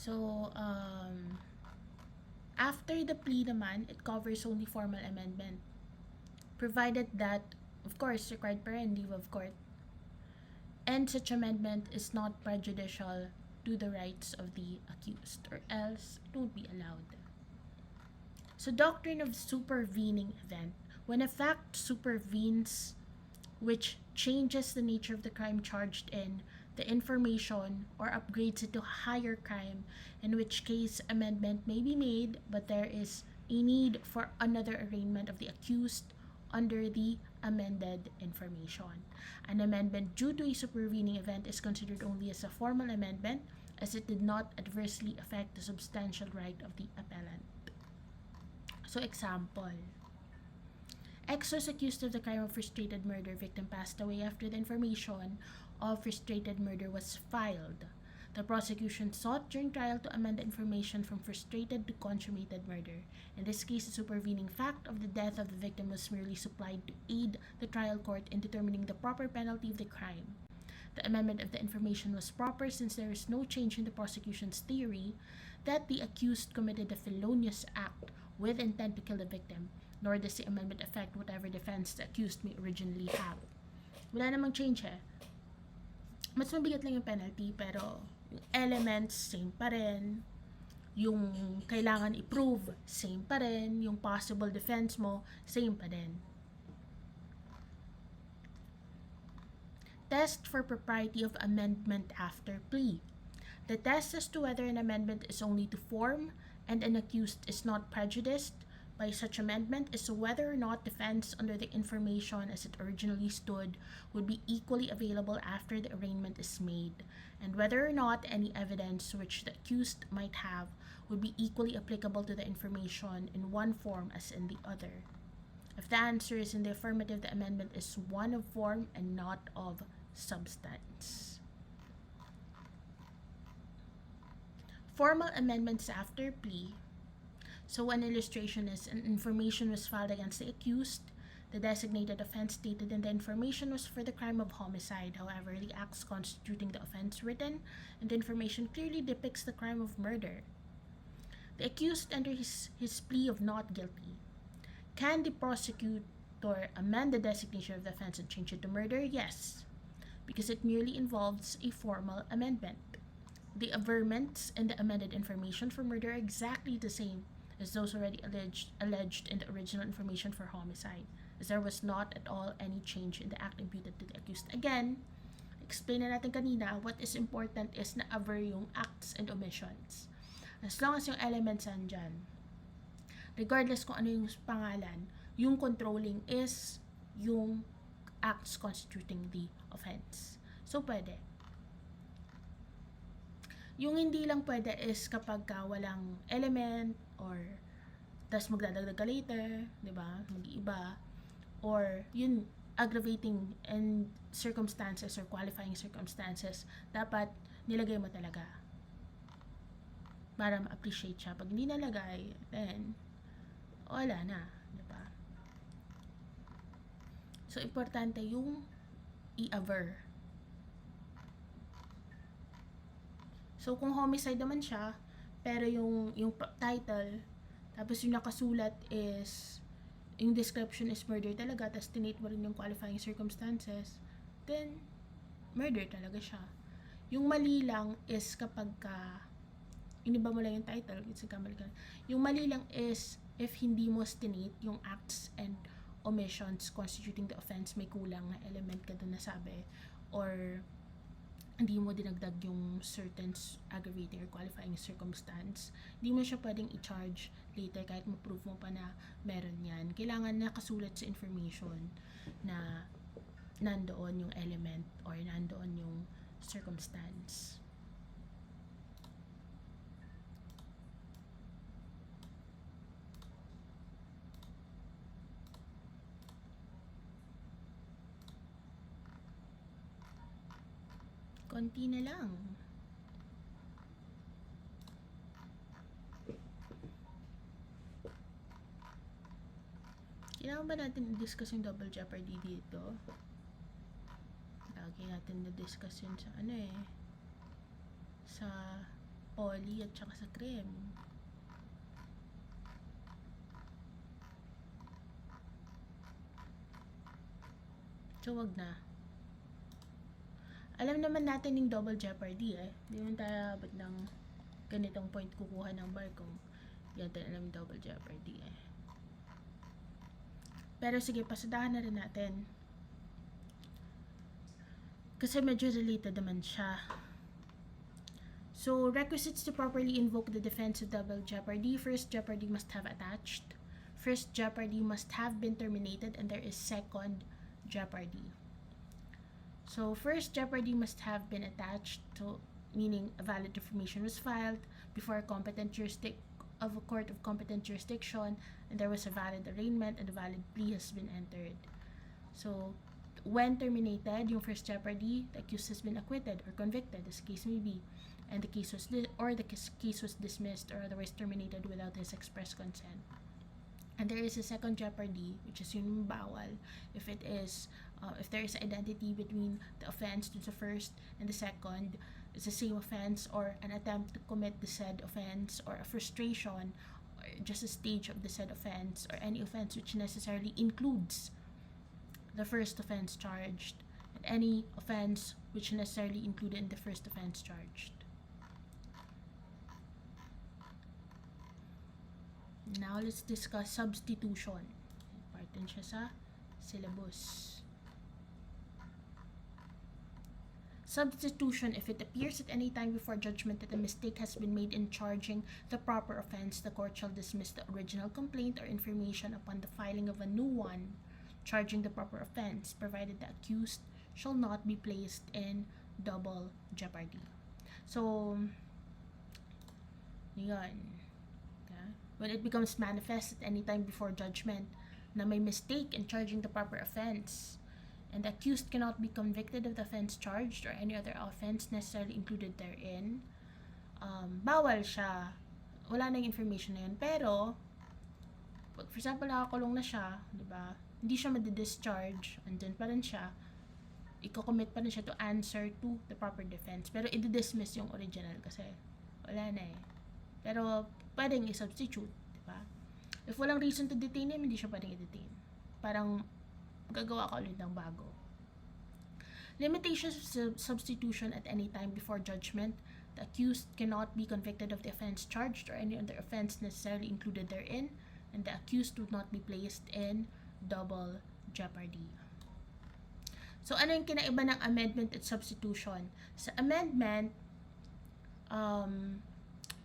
So, after the plea naman, it covers only formal amendment. Provided that, of course, required per and leave of court. And such amendment is not prejudicial to the rights of the accused, or else it won't be allowed. So, doctrine of supervening event. When a fact supervenes which changes the nature of the crime charged in the information or upgrades it to a higher crime, in which case amendment may be made, but there is a need for another arraignment of the accused under the amended information. An amendment due to a supervening event is considered only as a formal amendment, as it did not adversely affect the substantial right of the appellant. So, example. X was accused of the crime of frustrated murder. Victim passed away after the information of frustrated murder was filed. The prosecution sought during trial to amend the information from frustrated to consummated murder. In this case, the supervening fact of the death of the victim was merely supplied to aid the trial court in determining the proper penalty of the crime. The amendment of the information was proper since there is no change in the prosecution's theory that the accused committed a felonious act with intent to kill the victim, nor does the amendment affect whatever defense the accused may originally have. Wala namang change eh. Mas mabigat lang yung penalty, pero yung elements, same pa rin. Yung kailangan i-prove, same pa rin. Yung possible defense mo, same pa rin. Test for propriety of amendment after plea. The test as to whether an amendment is only to form and an accused is not prejudiced by such amendment is whether or not defense under the information as it originally stood would be equally available after the arraignment is made, and whether or not any evidence which the accused might have would be equally applicable to the information in one form as in the other. If the answer is in the affirmative, the amendment is one of form and not of substance. Formal amendments after plea. So one illustration is an information was filed against the accused. The designated offense stated in the information was for the crime of homicide. However, the acts constituting the offense written in the information clearly depicts the crime of murder. The accused enters his plea of not guilty. Can the prosecutor amend the designation of the offense and change it to murder? Yes, because it merely involves a formal amendment. The averments in the amended information for murder are exactly the same as those already alleged in the original information for homicide, as there was not at all any change in the act imputed to the accused. Again, explain na natin kanina, what is important is na aver yung acts and omissions. As long as yung elements andyan, regardless kung ano yung pangalan, yung controlling is yung acts constituting the offense. So, pwede. Yung hindi lang pwede is kapag walang element or tas magdadagdag ka later, di ba? Mag-iiba. Or yun, aggravating and circumstances or qualifying circumstances, dapat nilagay mo talaga para ma-appreciate siya. Pag hindi nalagay, then wala na, di ba? So, importante yung i-aver. So, kung homicide naman siya, pero yung title, tapos yung nakasulat is, yung description is murder talaga, tapos tinate mo rin yung qualifying circumstances, then, murder talaga siya. Yung mali lang is kapag iniba mo lang yung title, yung mali lang is, if hindi mo stinate yung acts and omissions constituting the offense, may kulang na element ka doon nasabi, or hindi mo dinagdag yung certain aggravating or qualifying circumstance, hindi mo siya pwedeng i-charge later kahit ma-prove mo pa na meron yan. Kailangan nakasulat sa information na nandoon yung element or nandoon yung circumstance. Konti na lang. Kailangan ba natin i-discuss yung double jeopardy dito? Lagi natin na-discuss yun sa sa poly at saka sa crim. So, wag na. Alam naman natin yung double jeopardy Hindi naman tayo abot ng ganitong point kukuha ng bar kung yan tayo alam yung double jeopardy Pero sige, pasadahan na rin natin. Kasi medyo related naman siya. So, requisites to properly invoke the defense of double jeopardy. First jeopardy must have attached. First jeopardy must have been terminated, and there is second jeopardy. So, first jeopardy must have been attached, meaning a valid information was filed before a competent of a court of competent jurisdiction, and there was a valid arraignment and a valid plea has been entered. So, when terminated, yung first jeopardy, the accused has been acquitted or convicted, as the case may be, and the case was case was dismissed or otherwise terminated without his express consent. And there is a second jeopardy, which is yung bawal, if there is identity between the offense to the first and the second, it's the same offense or an attempt to commit the said offense or a frustration or just a stage of the said offense or any offense which necessarily includes the first offense charged and any offense which necessarily included in the first offense charged. Now, let's discuss substitution. Part din siya sa syllabus. Substitution, if it appears at any time before judgment that a mistake has been made in charging the proper offense, the court shall dismiss the original complaint or information upon the filing of a new one charging the proper offense, provided the accused shall not be placed in double jeopardy. So, yun. When it becomes manifest at any time before judgment na may mistake in charging the proper offense and the accused cannot be convicted of the offense charged or any other offense necessarily included therein, bawal siya. Wala na yung information na yun. Pero, for example, nakakulong na siya, diba? Hindi siya madi-discharge, andun pa rin siya, i-commit pa rin siya to answer to the proper defense. Pero i-dismiss yung original kasi wala na Pero, pwedeng i-substitute, diba? If walang reason to detain him, hindi siya pwedeng i-detain. Parang, gagawa ka ulit ng bago. Limitations of substitution at any time before judgment. The accused cannot be convicted of the offense charged or any other offense necessarily included therein, and the accused would not be placed in double jeopardy. So, ano yung kinaiba ng amendment at substitution? Sa amendment,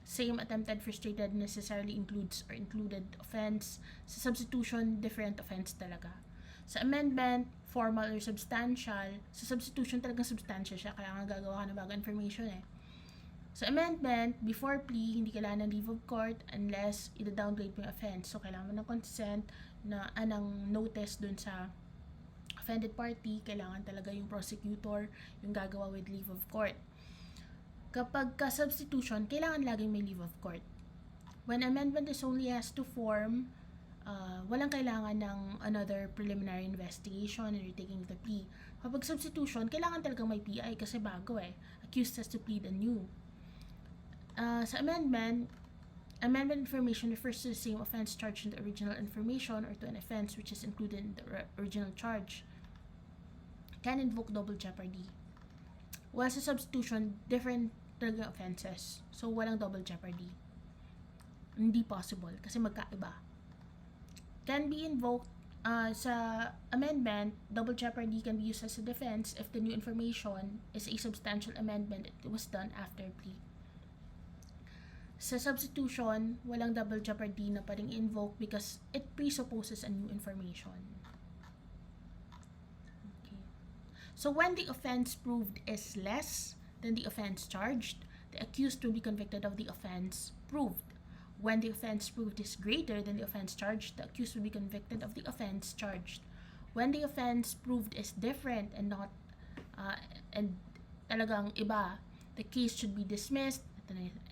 same attempted frustrated necessarily includes or included offense. Sa substitution, different offense talaga. Sa amendment, formal or substantial. Sa substitution talagang substantial siya, kaya nga gagawa ka ng bagong information Sa amendment, before plea, hindi kailangan ng leave of court unless i-downgrade mo yung offense. So, kailangan mo ng consent na anong notice dun sa offended party. Kailangan talaga yung prosecutor yung gagawa with leave of court. Kapag ka-substitution, kailangan laging may leave of court. When amendment is only has to form, walang kailangan ng another preliminary investigation or taking the plea. Kapag substitution, kailangan talagang may PI kasi bago Accused has to plead anew. Sa amendment information refers to the same offense charged in the original information or to an offense which is included in the original charge. Can invoke double jeopardy. While sa substitution, different talaga offenses. So, walang double jeopardy. Hindi possible kasi magkaiba. Can be invoked sa amendment, double jeopardy can be used as a defense if the new information is a substantial amendment. It was done after plea. Sa substitution, walang double jeopardy na pwedeng invoke because it presupposes a new information. Okay. So, when the offense proved is less than the offense charged, the accused will be convicted of the offense proved. When the offense proved is greater than the offense charged, the accused will be convicted of the offense charged. When the offense proved is different and not and talagang iba, the case should be dismissed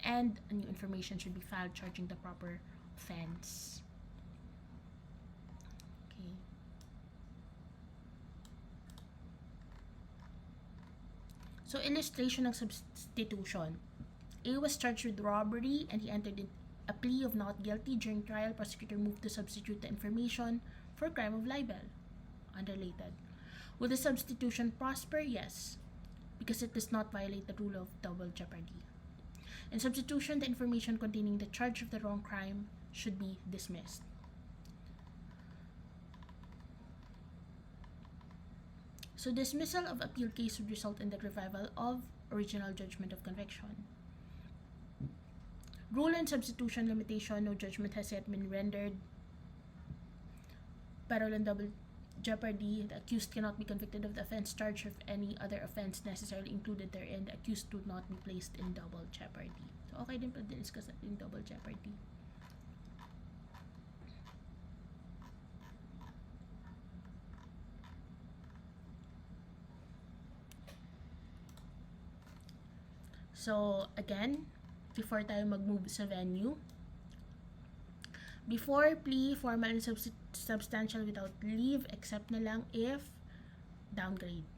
and a new information should be filed charging the proper offense. Okay. So, illustration ng substitution. A was charged with robbery and he entered in a plea of not guilty. During trial, prosecutor moved to substitute the information for crime of libel. Unrelated. Will the substitution prosper? Yes, because it does not violate the rule of double jeopardy. In substitution, the information containing the charge of the wrong crime should be dismissed. So dismissal of appeal case would result in the revival of original judgment of conviction. Rule on substitution limitation, no judgment has yet been rendered. Pero on double jeopardy, the accused cannot be convicted of the offense charged if any other offense necessarily included therein. The accused would not be placed in double jeopardy. So okay din pala discuss natin double jeopardy. So again, before tayo mag-move sa venue, before plea, formal and substantial without leave, except na lang if downgrade.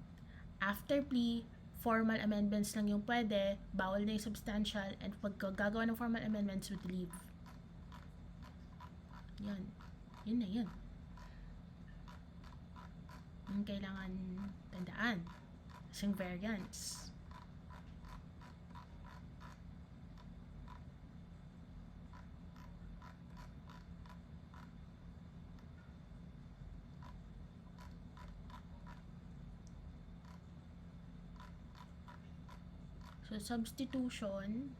After plea, formal amendments lang yung pwede, bawal na yung substantial, and pag gagawa ng formal amendments with leave. Yan. Yun na yun. Yung kailangan tandaan. Kasing variance. So, substitution,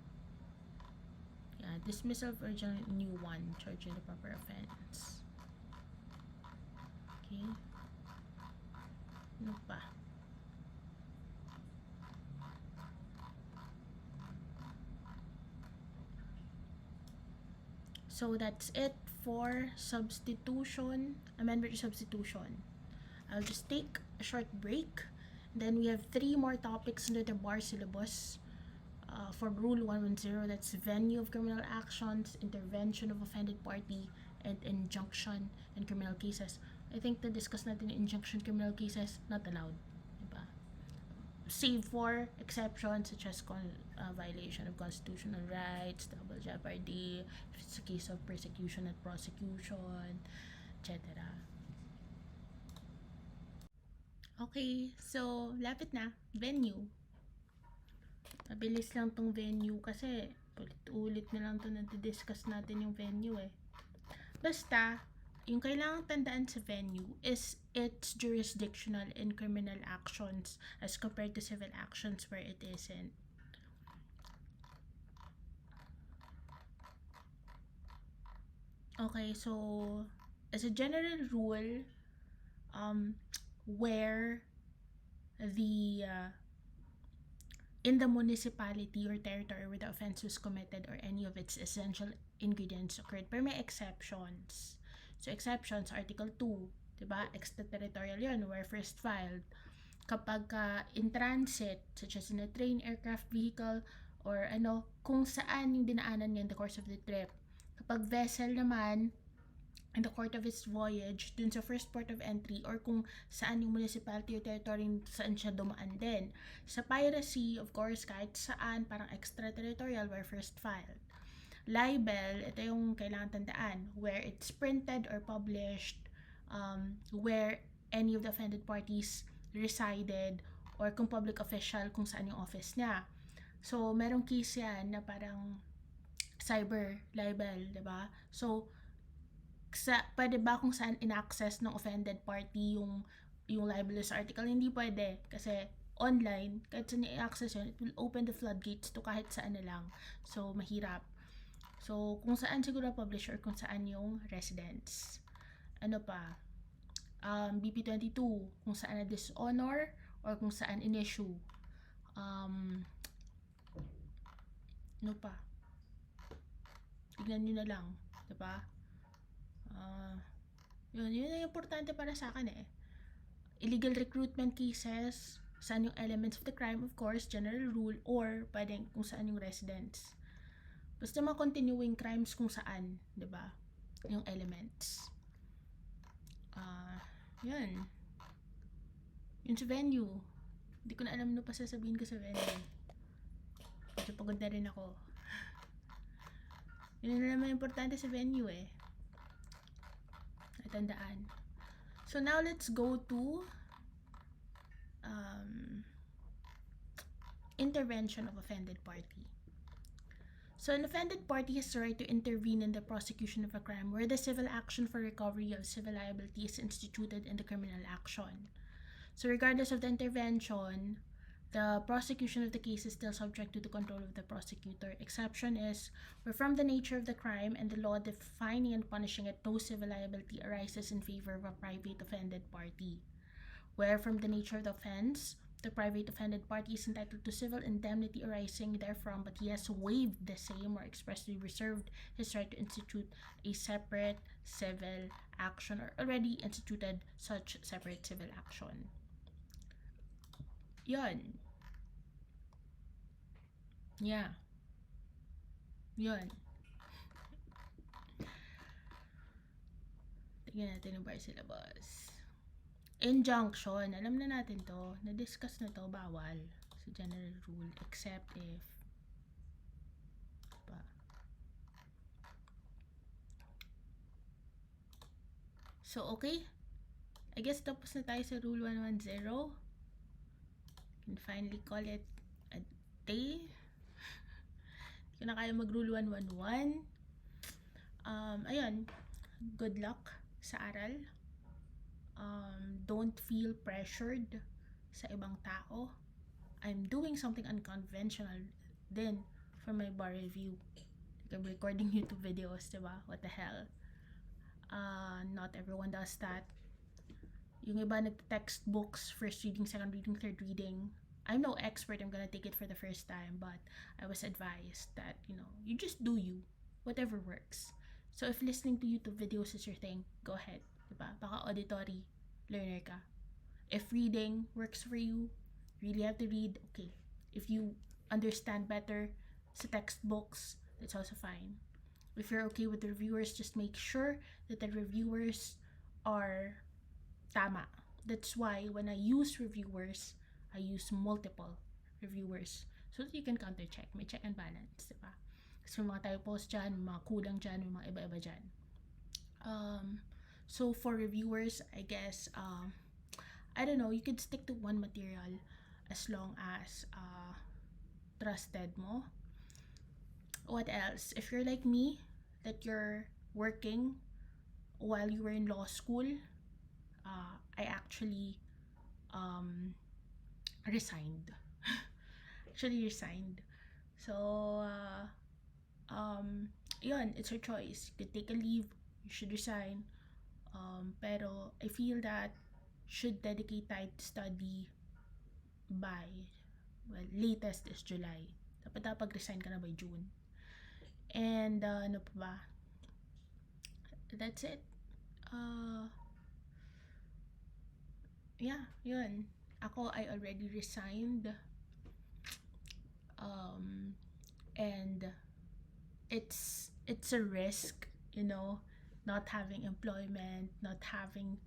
dismissal of original new one, charging the proper offense. Okay. Ano pa? So, that's it for substitution, amendment to substitution. I'll just take a short break. Then we have 3 more topics under the Bar Syllabus for Rule 110. That's venue of criminal actions, intervention of offended party, and injunction in criminal cases. I think na-discuss natin yung injunction criminal cases, not allowed. Diba? Save for exceptions such as violation of constitutional rights, double jeopardy, if it's a case of persecution and prosecution, etc. Okay, so lapit na. Venue. Mabilis lang tong venue kasi ulit na lang to na-discuss natin yung venue eh. Basta, yung kailangang tandaan sa venue is it's jurisdictional in criminal actions as compared to civil actions where it isn't. Okay, so as a general rule, where the in the municipality or territory where the offense was committed or any of its essential ingredients occurred, pero may exceptions. So exceptions, Article 2, diba? Extraterritorial yun, where first filed. Kapag in transit, such as in a train, aircraft, vehicle, or kung saan yung dinaanan niya in the course of the trip. Kapag vessel naman, in the course of its voyage, dun sa first port of entry, or kung saan yung municipality or territory saan siya dumaan din. Sa piracy, of course, kahit saan, parang extraterritorial where first filed. Libel, ito yung kailangan tandaan, where it's printed or published, where any of the offended parties resided, or kung public official, kung saan yung office niya. So, merong case yan na parang cyber libel, diba? So, pwede ba kung saan in-access ng offended party yung libelous article? Hindi pwede kasi online, kahit saan i-access yun, it will open the floodgates to kahit saan na lang. So, mahirap. So, kung saan siguro publish or kung saan yung residence. Ano pa? BP22, kung saan na dishonor or kung saan in-issue. Ano pa? Tignan nyo na lang. Diba? Yun yung importante para sa akin eh. Illegal recruitment cases, saan yung elements of the crime, of course, general rule, or pwedeng kung saan yung residence. Basta mga continuing crimes kung saan, diba? Yung elements. Yun. Yun sa venue. Hindi ko na alam ano pa sasabihin ko sa venue. Kasi pagod na rin ako. Yun na naman importante sa venue eh. Natandaan. So now let's go to intervention of offended party. So an offended party has the right to intervene in the prosecution of a crime where the civil action for recovery of civil liability is instituted in the criminal action. So regardless of the intervention, the prosecution of the case is still subject to the control of the prosecutor. Exception is where from the nature of the crime and the law defining and punishing it, no civil liability arises in favor of a private offended party. Where from the nature of the offense, the private offended party is entitled to civil indemnity arising therefrom, but he has waived the same or expressly reserved his right to institute a separate civil action or already instituted such separate civil action. Yun. Yeah. Yun. Tingnan natin yung Bar Syllabus. Injunction. Alam na natin to. Na-discuss na to. Bawal. Sa general rule. Except if So, okay. I guess tapos na tayo sa Rule 110. Can finally call it a day. Hindi ko na kaya mag-Rule 111. Ayun. Good luck sa aral. Don't feel pressured sa ibang tao. I'm doing something unconventional din for my bar review. Like I'm recording YouTube videos, diba? What the hell? Not everyone does that. Yung iba nag-textbooks, first reading, second reading, third reading. I'm no expert, I'm gonna take it for the first time, but I was advised that, you just do you. Whatever works. So if listening to YouTube videos is your thing, go ahead. Diba? Baka auditory learner ka. If reading works for you, really have to read, okay. If you understand better sa textbooks, that's also fine. If you're okay with the reviewers, just make sure that the reviewers are tama. That's why when I use reviewers, I use multiple reviewers so that you can counter-check. May check and balance, diba? Kasi may mga typos dyan, mga kulang dyan, may mga iba-iba dyan. So for reviewers, I guess, I don't know, you could stick to one material as long as trusted mo. What else? If you're like me, that you're working while you were in law school, I actually resigned. So, yun, it's your choice. You could take a leave, you should resign. Pero I feel that should dedicate time to study by, latest is July. Dapat resign ka na by June. And, ano pa ba? That's it. Yeah, yun. Ako, I already resigned. And it's a risk, not having employment, not having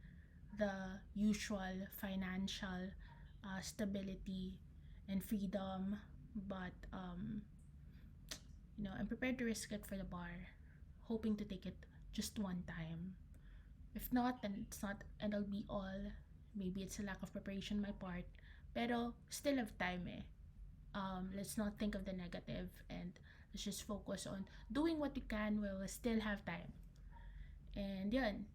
the usual financial stability and freedom, but I'm prepared to risk it for the bar, hoping to take it just one time. If not, then it's not and it'll be all. Maybe it's a lack of preparation on my part, pero still have time eh. Let's not think of the negative and let's just focus on doing what you can while we still have time. And yun,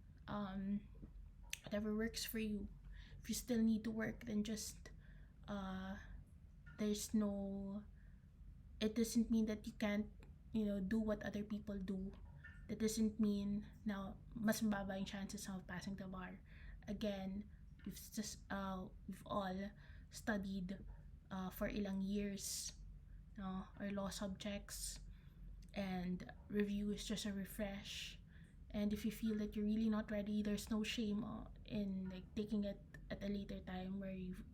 whatever works for you. If you still need to work, then just it doesn't mean that you can't do what other people do. That doesn't mean now mas mababa yung chances of passing the bar. Again, we've all studied for ilang years our law subjects, and review is just a refresh. And if you feel that you're really not ready, there's no shame in taking it at a later time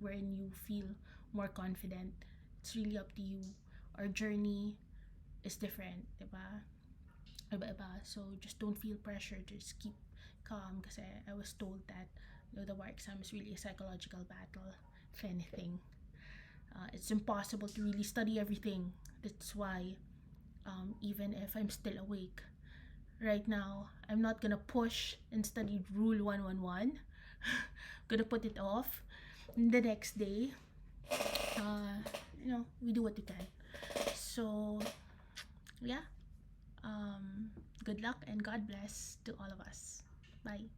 wherein you feel more confident. It's really up to you. Our journey is different, diba? Iba-iba. So just don't feel pressure. Just keep calm, kasi I was told that the bar exam is really a psychological battle, if anything. It's impossible to really study everything. That's why, even if I'm still awake right now, I'm not gonna push and study Rule 111. Gonna put it off. And the next day, we do what we can. So, yeah. Good luck and God bless to all of us. Bye.